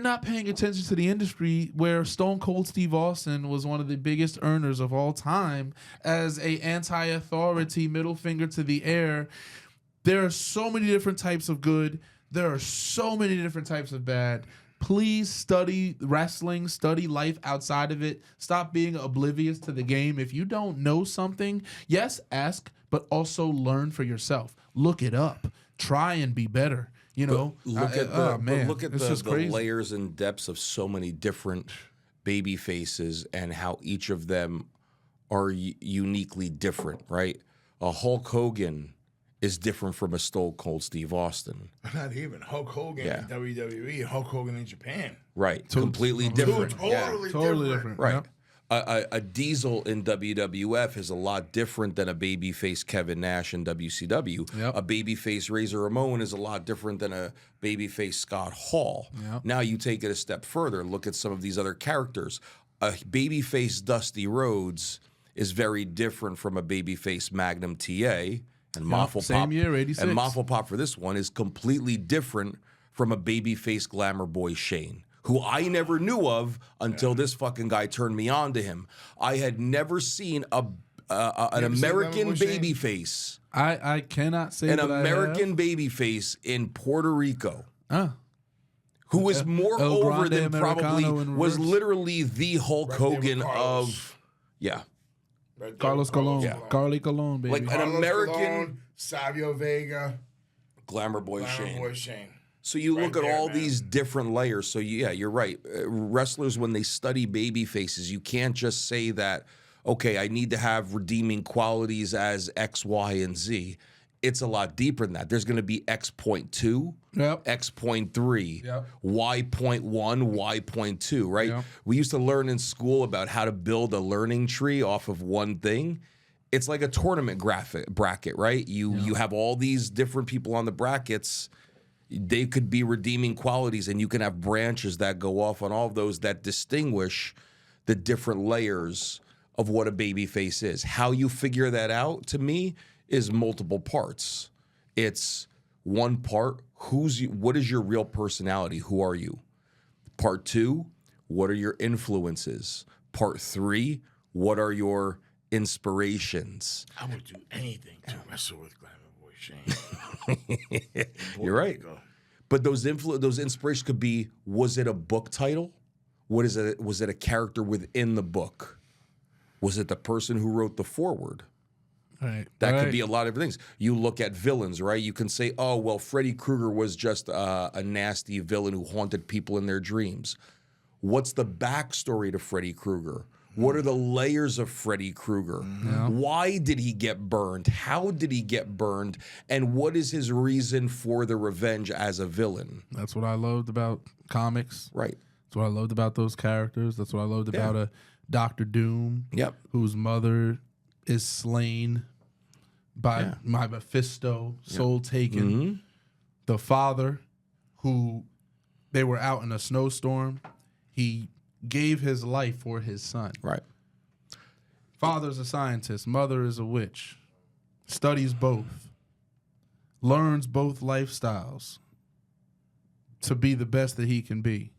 not paying attention to the industry where Stone Cold Steve Austin was one of the biggest earners of all time as a anti-authority, middle finger to the air. There are so many different types of good. There are so many different types of bad. Please study wrestling, study life outside of it. Stop being oblivious to the game. If you don't know something, yes, ask, but also learn for yourself. Look it up. Try and be better. You know, look at the crazy. layers and depths of so many different baby faces and how each of them are uniquely different, right? A Hulk Hogan is different from a Stone Cold Steve Austin. Not even Hulk Hogan in WWE, Hulk Hogan in Japan. Right. Completely different. Totally different. Right. Yep. A Diesel in WWF is a lot different than a babyface Kevin Nash in WCW. Yep. A babyface Razor Ramon is a lot different than a babyface Scott Hall. Yep. Now you take it a step further. Look at some of these other characters. A babyface Dusty Rhodes is very different from a babyface Magnum TA. And Maffle same Pop, year, 86. And Maffle Pop for this one is completely different from a babyface Glamour Boy Shane, who I never knew of until this fucking guy turned me on to him. I had never seen an American babyface. I cannot say an that American babyface in Puerto Rico. Who was more El over Grande than probably Americano in was reverse. literally the Hulk Right there with Hogan Carlos. of yeah. Right there Carlos with Colon. Yeah. Carly Colon, baby. Like an Carlos American Colon, Savio Vega, Glamour Boy Glamour Shane. Boy Shane. So you Right look at there, all man. these different layers. So yeah, you're right. Wrestlers, when they study baby faces, you can't just say that, okay, I need to have redeeming qualities as X, Y, and Z. It's a lot deeper than that. There's going to be X.2, Yep. X.3, Yep. Y.1, Y.2, right? Yep. We used to learn in school about how to build a learning tree off of one thing. It's like a tournament bracket, right? You have all these different people on the brackets. They could be redeeming qualities, and you can have branches that go off on all of those that distinguish the different layers of what a baby face is. How you figure that out, to me, is multiple parts. It's one part, what is your real personality? Who are you? Part 2, what are your influences? Part 3, what are your inspirations? I would do anything to wrestle with Glamour Boy Shane. You're right. But those inspirations could be, was it a book title? What is it? Was it a character within the book? Was it the person who wrote the foreword? Right. That could be a lot of things. You look at villains, right? You can say, oh, well, Freddy Krueger was just a nasty villain who haunted people in their dreams. What's the backstory to Freddy Krueger? What are the layers of Freddy Krueger? Why did he get burned? How did he get burned? And what is his reason for the revenge as a villain? That's what I loved about comics. Right. That's what I loved about those characters. That's what I loved about a Doctor Doom. Yep. Whose mother is slain by Mephisto, soul taken. The father, who they were out in a snowstorm, he gave his life for his son. Right. Father's a scientist, mother is a witch. Studies both. Learns both lifestyles to be the best that he can be.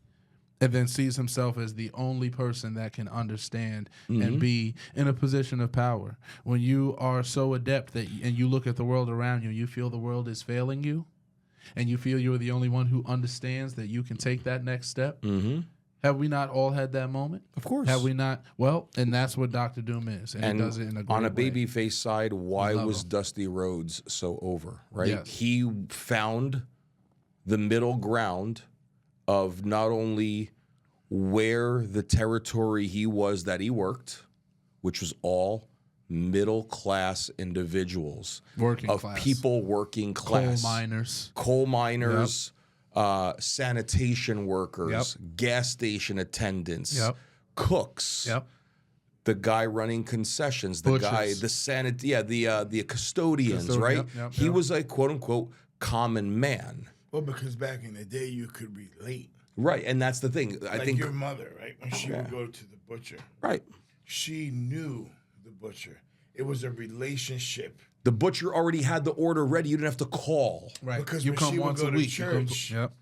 And then sees himself as the only person that can understand and be in a position of power. When you are so adept and you look at the world around you, you feel the world is failing you, and you feel you're the only one who understands that you can take that next step. Have we not all had that moment? Of course. Have we not? Well, and that's what Dr. Doom is. And he does it in a great on a way. babyface side, why was Dusty Rhodes so over, right? Yes. He found the middle ground of not only where the territory he was that he worked, which was all middle class individuals, Working of class. people working class, Coal miners. Sanitation workers, gas station attendants, cooks, the guy running concessions, the Butchers. guy, the custodians, right? Yep, He was a quote unquote common man. Well, because back in the day, you could relate. Right, and that's the thing. I Like think your mother, right? When she would go to the butcher, right. she knew the butcher. It was a relationship. The butcher already had the order ready. You didn't have to call. Right. Because you when come she would once go a to week. You come- church, Yep.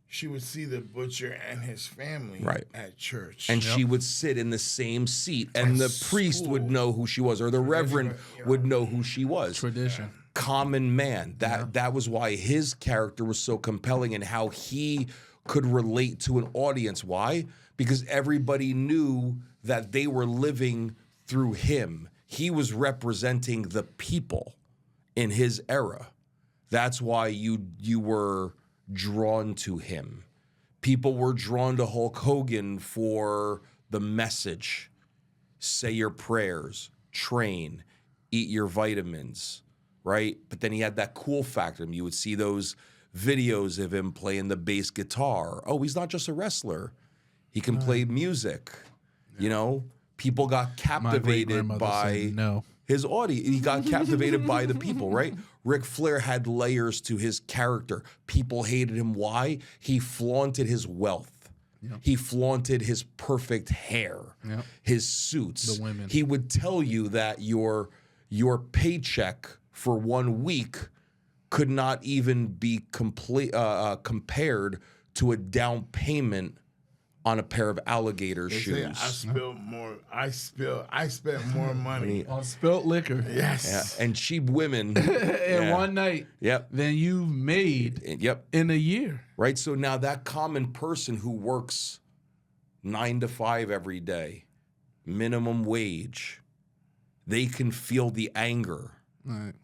she would see the butcher and his family Right. at church. And she would sit in the same seat, and the priest would know who she was, or the reverend would know who she was. Tradition. Common man. That was why his character was so compelling, and how he could relate to an audience. Why? Because everybody knew that they were living through him. He was representing the people in his era. That's why you were drawn to him. People were drawn to Hulk Hogan for the message. Say your prayers, train, eat your vitamins, right? But then he had that cool factor. You would see those videos of him playing the bass guitar. Oh, he's not just a wrestler. He can play music. You know, people got captivated by his audience. He got captivated by the people, right? Ric Flair had layers to his character. People hated him. Why? He flaunted his wealth. Yep. He flaunted his perfect hair, his suits. The women. He would tell you that your paycheck for 1 week could not even be compared to a down payment on a pair of alligator shoes. I spent more money on spilt liquor. Yes. And cheap women in one night. Than you've made in a year. Right. So now that common person who works 9 to 5 every day, minimum wage, they can feel the anger. Right.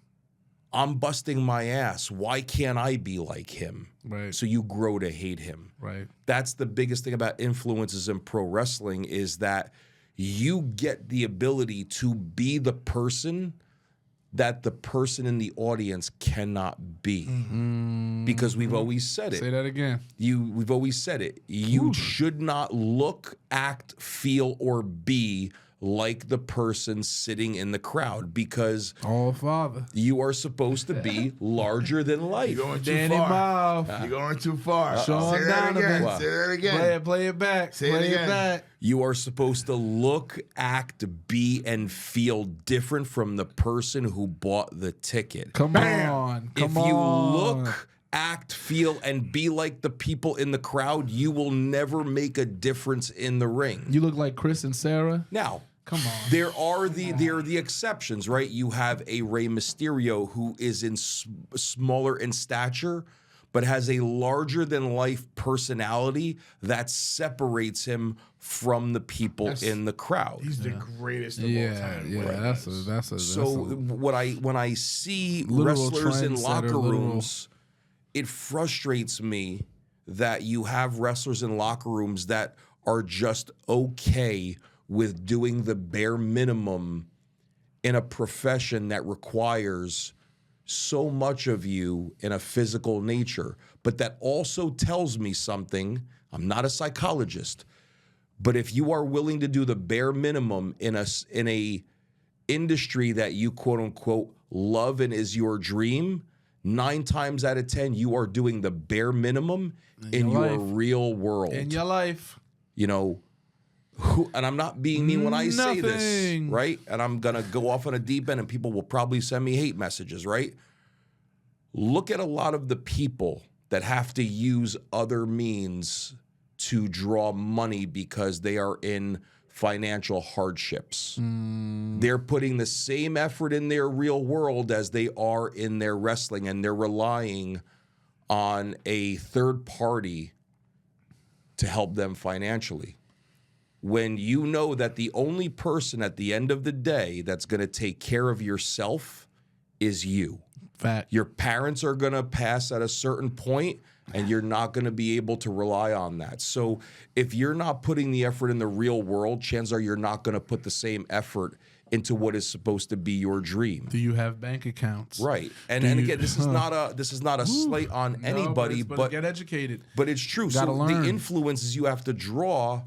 I'm busting my ass. Why can't I be like him? Right. So you grow to hate him. Right. That's the biggest thing about influences in pro wrestling, is that you get the ability to be the person that the person in the audience cannot be. Because we've always said it. Say that again. We've always said it. You should not look, act, feel, or be like the person sitting in the crowd, because All Father, you are supposed to be larger than life. You're going too Danny far. Maff. You're going too far. Shawn Say that Donavan. again. Say that again. Play it back. Say it Play again. it back. You are supposed to look, act, be, and feel different from the person who bought the ticket. Come on. If you look, act, feel, and be like the people in the crowd, you will never make a difference in the ring. You look like Chris and Sarah. Now, come on. There are the exceptions, right? You have a Rey Mysterio who is smaller in stature, but has a larger than life personality that separates him from the people in the crowd. He's the greatest of all time. Yeah, When I see Literal wrestlers in locker trendsetter, rooms, it frustrates me that you have wrestlers in locker rooms that are just okay with doing the bare minimum in a profession that requires so much of you in a physical nature. But that also tells me something. I'm not a psychologist, but if you are willing to do the bare minimum in a industry that you quote unquote love and is your dream, 9 times out of 10 you are doing the bare minimum in your real world. In your life. You know, and I'm not being mean when I say this, right? And I'm going to go off on a deep end and people will probably send me hate messages, right? Look at a lot of the people that have to use other means to draw money because they are in financial hardships. They're putting the same effort in their real world as they are in their wrestling, and they're relying on a third party to help them financially. When you know that the only person at the end of the day that's going to take care of yourself is you. Fact. Your parents are going to pass at a certain point, and you're not going to be able to rely on that. So if you're not putting the effort in the real world, chances are you're not going to put the same effort into what is supposed to be your dream. Do you have bank accounts? Right. And again, this is not a slight on anybody, but get educated. But it's true. So learn. The influences you have to draw.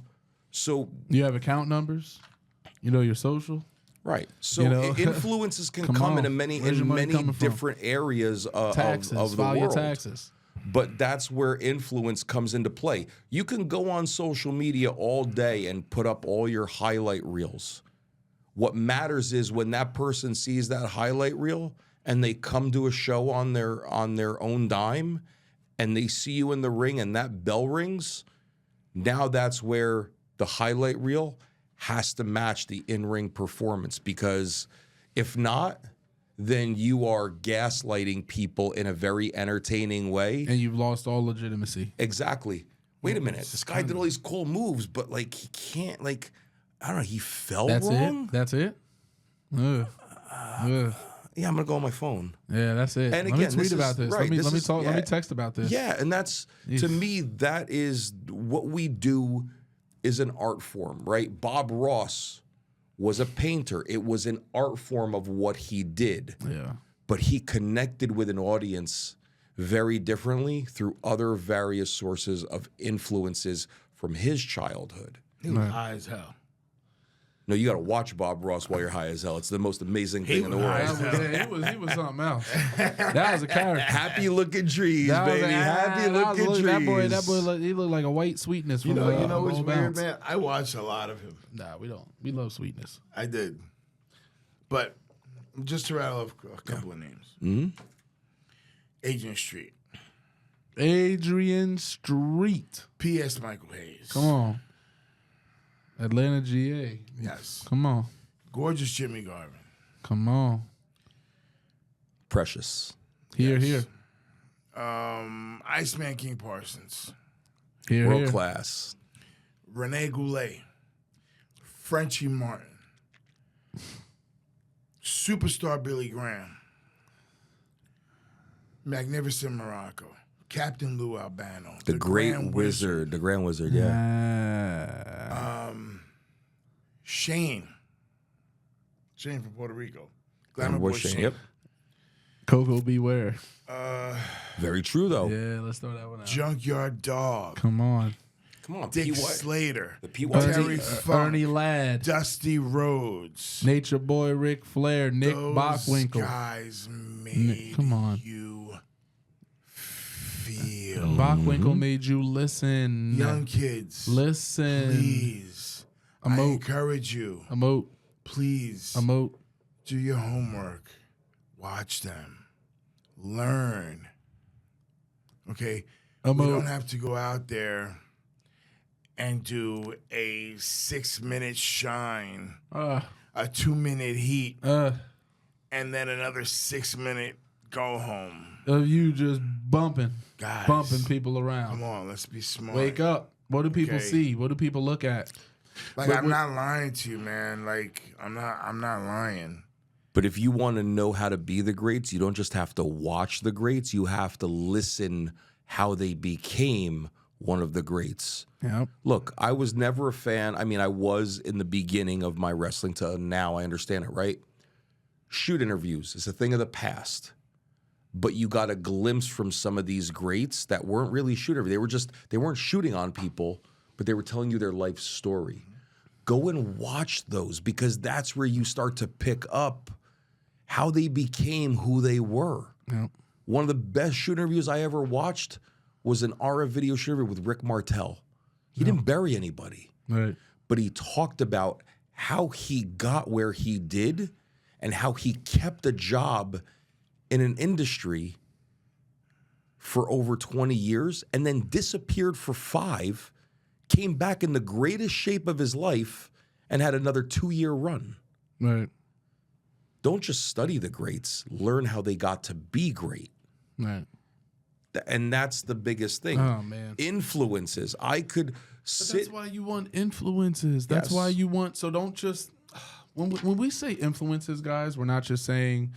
So you have account numbers? You know your social. Right. So You know? influences can Come come on. in many Where's your money coming from? different areas Taxes. of the File your world. taxes. But that's where influence comes into play. You can go on social media all day and put up all your highlight reels. What matters is when that person sees that highlight reel and they come to a show on their own dime and they see you in the ring and that bell rings, now that's where the highlight reel has to match the in-ring performance, because if not, then you are gaslighting people in a very entertaining way. And you've lost all legitimacy. Exactly. Wait a minute. This guy did all these cool moves, but like he can't, like, I don't know, he fell wrong? That's it? Ugh. Ugh. Yeah, I'm gonna go on my phone. Yeah, that's it. And let me again, tweet about this. right, Let me text about this. Yeah, and that's, to me, that is what we do is an art form, right? Bob Ross was a painter. It was an art form of what he did. Yeah. But he connected with an audience very differently through other various sources of influences from his childhood. He was high as hell. No, you got to watch Bob Ross while you're high as hell. It's the most amazing thing in the world. He was something else. That was a character. Happy looking trees, baby. Happy looking trees. That boy, he looked like a white Sweetness. You From, know what's weird, man? I watched a lot of him. Nah, we don't. We love Sweetness. I did. But just to rattle off a couple of names. Mm-hmm. Adrian Street. P.S. Michael Hayes. Come on. Atlanta, GA. Yes. Come on. Gorgeous Jimmy Garvin. Come on. Precious. Here. Iceman King Parsons. World class. Rene Goulet. Frenchie Martin. Superstar Billy Graham. Magnificent Morocco. Captain Lou Albano. The Great Wizard. The Grand Wizard, yeah. Shane from Puerto Rico. Glamour Boy Shane. Yep. Coco Beware. Very true, though. Yeah, let's throw that one out. Junkyard Dog. Come on. Dick Slater. The P. Terry Funk. Ernie Ladd. Dusty Rhodes. Nature Boy Ric Flair. Nick Those Bockwinkel. guys made you feel. Bockwinkel made you listen. Young kids. Listen. Please. I encourage you. Emote. Please. Emote. Do your homework. Watch them. Learn. Okay? We don't have to go out there and do a 6-minute shine, a 2-minute heat, and then another 6-minute go home. Of you just bumping. Guys. Bumping people around. Come on, let's be smart. Wake up. What do people see? What do people look at? Like, I'm not lying to you, man. Like, I'm not lying. But if you want to know how to be the greats, you don't just have to watch the greats. You have to listen how they became one of the greats. Yep. Look, I was never a fan. I mean, I was in the beginning of my wrestling to now. I understand it, right? Shoot interviews is a thing of the past. But you got a glimpse from some of these greats that weren't really shoot interviews. They weren't shooting on people, but they were telling you their life story. Go and watch those, because that's where you start to pick up how they became who they were. Yep. One of the best shoot interviews I ever watched was an RF video shoot interview with Rick Martel. He didn't bury anybody, Right. but he talked about how he got where he did and how he kept a job in an industry for over 20 years and then disappeared for 5, came back in the greatest shape of his life, and had another 2-year run. Right. Don't just study the greats, learn how they got to be great. Right. And that's the biggest thing. Oh, man. Influences. I could sit. That's why you want influences. That's why you want. So don't just. When we say influences, guys, we're not just saying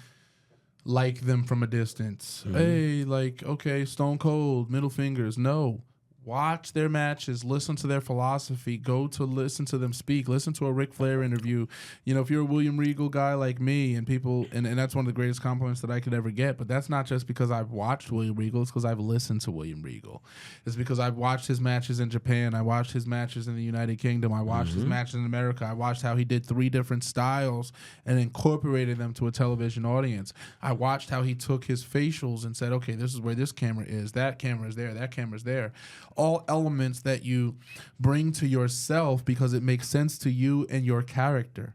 like them from a distance. Hey, like, okay, Stone Cold, middle fingers. No. watch their matches, listen to their philosophy, go to listen to them speak, listen to a Ric Flair interview. You know, if you're a William Regal guy like me, and people, and that's one of the greatest compliments that I could ever get, but that's not just because I've watched William Regal, it's because I've listened to William Regal. It's because I've watched his matches in Japan, I watched his matches in the United Kingdom, I watched his matches in America, I watched how he did 3 different styles and incorporated them to a television audience. I watched how he took his facials and said, okay, this is where this camera is, that camera is there, that camera's there. All elements that you bring to yourself because it makes sense to you and your character.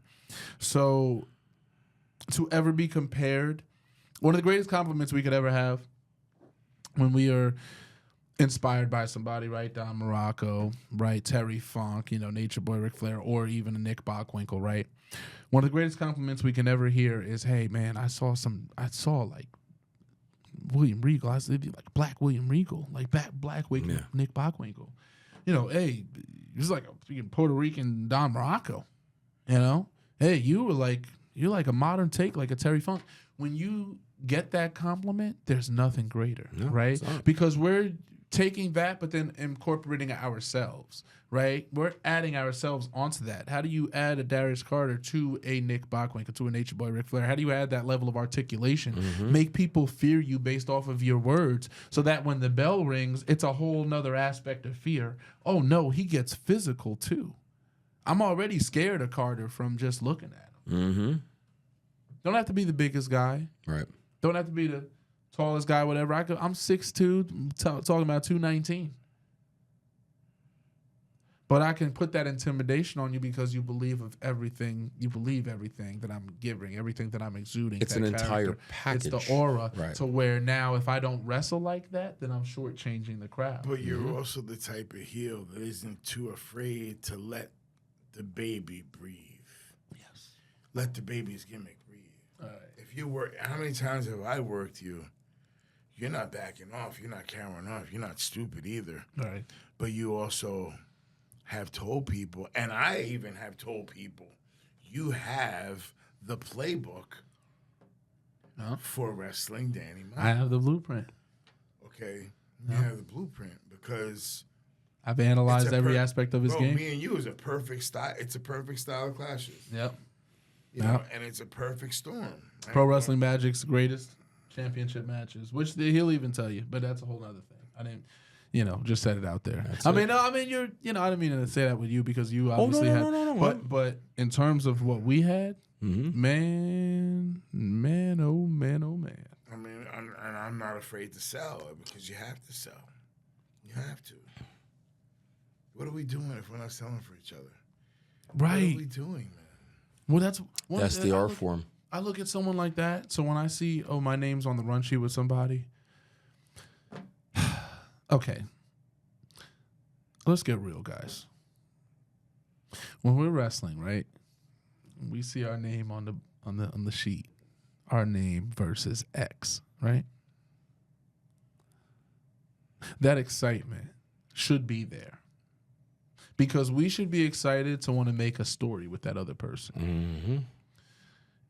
So to ever be compared, one of the greatest compliments we could ever have when we are inspired by somebody, right? Don Morocco, right? Terry Funk, you know, Nature Boy Ric Flair, or even a Nick Bockwinkel, right? One of the greatest compliments we can ever hear is, hey, man, I saw like William Regal. I said, like Black William Regal, like Black Nick Bockwinkel. You know, hey, he's like a freaking Puerto Rican Don Morocco. You know, hey, you're like a modern take, like a Terry Funk. When you get that compliment, there's nothing greater, right? Because we're taking that, but then incorporating ourselves, right? We're adding ourselves onto that. How do you add a Darius Carter to a Nick Bockwinkel, to a Nature Boy Ric Flair? How do you add that level of articulation? Make people fear you based off of your words, so that when the bell rings, it's a whole nother aspect of fear. Oh no, he gets physical too. I'm already scared of Carter from just looking at him. Don't have to be the biggest guy. Right. Don't have to be the tallest guy, whatever. I'm 6'2", talking about 219. But I can put that intimidation on you because you believe everything that I'm giving, everything that I'm exuding. It's an entire package. It's the aura, right? To where now if I don't wrestle like that, then I'm shortchanging the crowd. But you're also the type of heel that isn't too afraid to let the baby breathe. Yes. Let the baby's gimmick breathe. All right. If you work, how many times have I worked you? You're not backing off. You're not carrying off. You're not stupid either. Right. But you also have told people, and I even have told people, you have the playbook for wrestling Danny Maff. I have the blueprint. Okay? You have the blueprint because I've analyzed every aspect of his game. Me and you is a perfect style. It's a perfect style of clashes. Yep. You know, and it's a perfect storm. Right? Pro Wrestling Magic's greatest championship matches, which he'll even tell you, but that's a whole other thing. I didn't, just saset it out there. I mean, you're, I didn't mean to say that with you because you obviously had. But in terms of what we had, man, oh man. I mean, I'm not afraid to sell because you have to sell. You have to. What are we doing if we're not selling for each other? Right. What are we doing, man? Well, that's the art form. I look at someone like that. So when I see, my name's on the run sheet with somebody. Okay. Let's get real, guys. When we're wrestling, right? We see our name on the sheet. Our name versus X, right? That excitement should be there. Because we should be excited to want to make a story with that other person.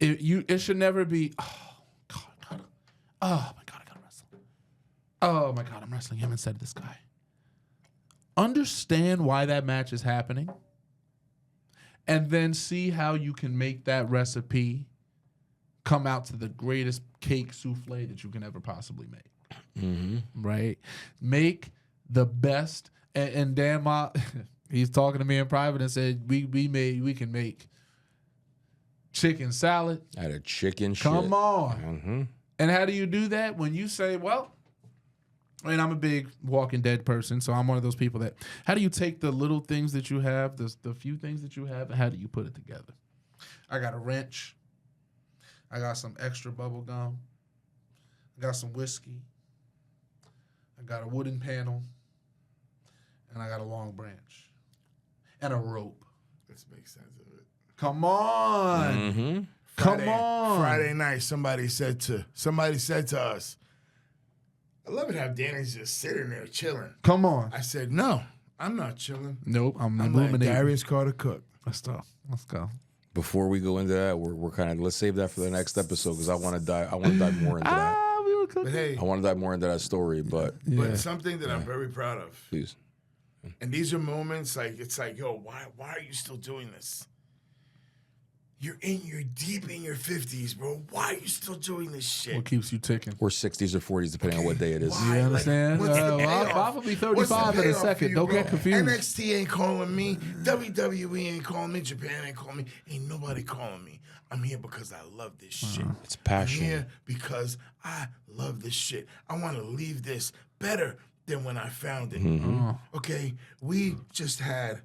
It should never be, oh my God, I gotta wrestle. Oh my God, I'm wrestling him instead of this guy. Understand why that match is happening, and then see how you can make that recipe come out to the greatest cake souffle that you can ever possibly make. Right? Make the best, and Dan Ma, he's talking to me in private and said we can make chicken salad. Out of chicken shit. Come on. And how do you do that? When you say, and I'm a big Walking Dead person, so I'm one of those people that, how do you take the little things that you have, the few things that you have, and how do you put it together? I got a wrench. I got some extra bubble gum. I got some whiskey. I got a wooden panel. And I got a long branch. And a rope. Let's make sense of it. Come on. Come on. Friday night, somebody said to us, I love it how Danny's just sitting there chilling. Come on. I said, no, I'm not chilling. Nope, I'm like Darius Carter Cook. Let's go. Before we go into that, we're kind of, let's save that for the next episode because I want to dive more into that. We were cooking. But hey, I want to dive more into that story, but something that I'm very proud of. Please. And these are moments like it's like, yo, why are you still doing this? You're deep in your 50s, bro. Why are you still doing this shit? What keeps you ticking? Or 60s or 40s, depending on what day it is. Why? You understand? Like, what's the I'll payoff? probably 35 What's the in a payoff for second. you, Don't bro? get confused. NXT ain't calling me. WWE ain't calling me. Japan ain't calling me. Ain't nobody calling me. I'm here because I love this shit. It's passion. I'm here because I love this shit. I want to leave this better than when I found it. Okay, we just had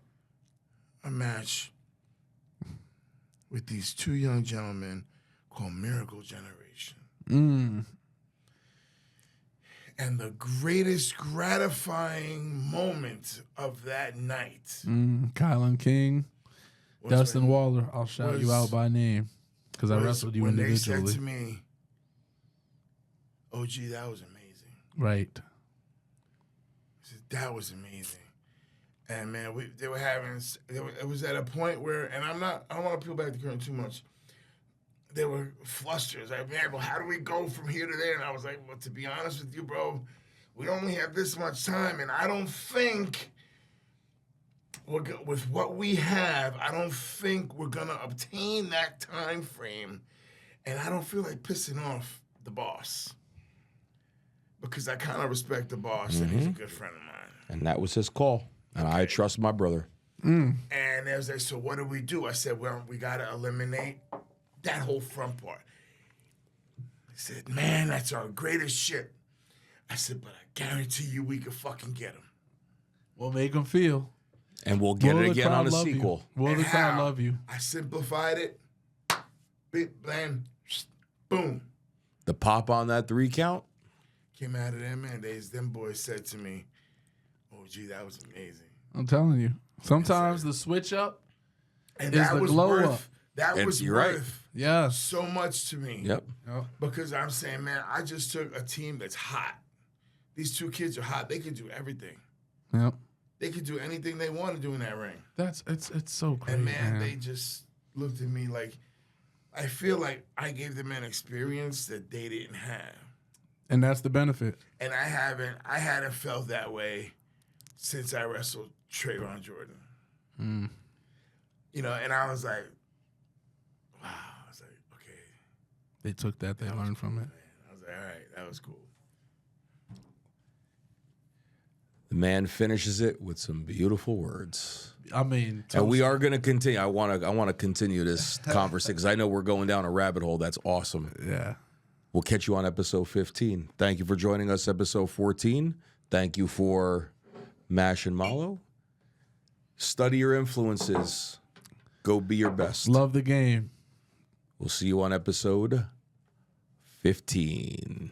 a match with these two young gentlemen called Miracle Generation. And the greatest gratifying moment of that night. Kylan King, Dustin Waller. I'll shout you out by name because I wrestled you when individually. they said to me, "OG, that was amazing." Right. I said, that was amazing. And man, they were having. It was at a point where, and I don't want to peel back the curtain too much. They were flustered. Like, man, well, how do we go from here to there? And I was like, well, to be honest with you, bro, we only have this much time, and I don't think with what we have, I don't think we're gonna obtain that time frame. And I don't feel like pissing off the boss because I kind of respect the boss, and he's a good friend of mine. And that was his call. And I trust my brother. And they was like, so what do? I said, well, we got to eliminate that whole front part. He said, man, that's our greatest shit. I said, but I guarantee you we can fucking get him. We'll make them feel. And we'll get Will it the again crowd on a love you? sequel. Will the crowd love you? I simplified it. Big blam, boom. The pop on that 3 count. Came out of them, man. Them boys said to me, oh, gee, that was amazing. I'm telling you. Sometimes the switch up And is that the was glow worth, up. That was you're right. worth Yes. so much to me. Yep. Because I'm saying, man, I just took a team that's hot. These two kids are hot. They can do everything. Yep. They can do anything they want to do in that ring. It's so great. And man, they just looked at me like, I feel like I gave them an experience that they didn't have. And that's the benefit. And I hadn't felt that way since I wrestled Trayvon Jordan. You know, and I was like, wow. I was like, okay. They took that. They learned from it. I was like, all right, that was cool. The man finishes it with some beautiful words. I mean, And we are going to continue. I want to continue this conversation because I know we're going down a rabbit hole. That's awesome. Yeah. We'll catch you on episode 15. Thank you for joining us, episode 14. Thank you for Mash and Malo. Study your influences. Go be your best. Love the game. We'll see you on episode 15.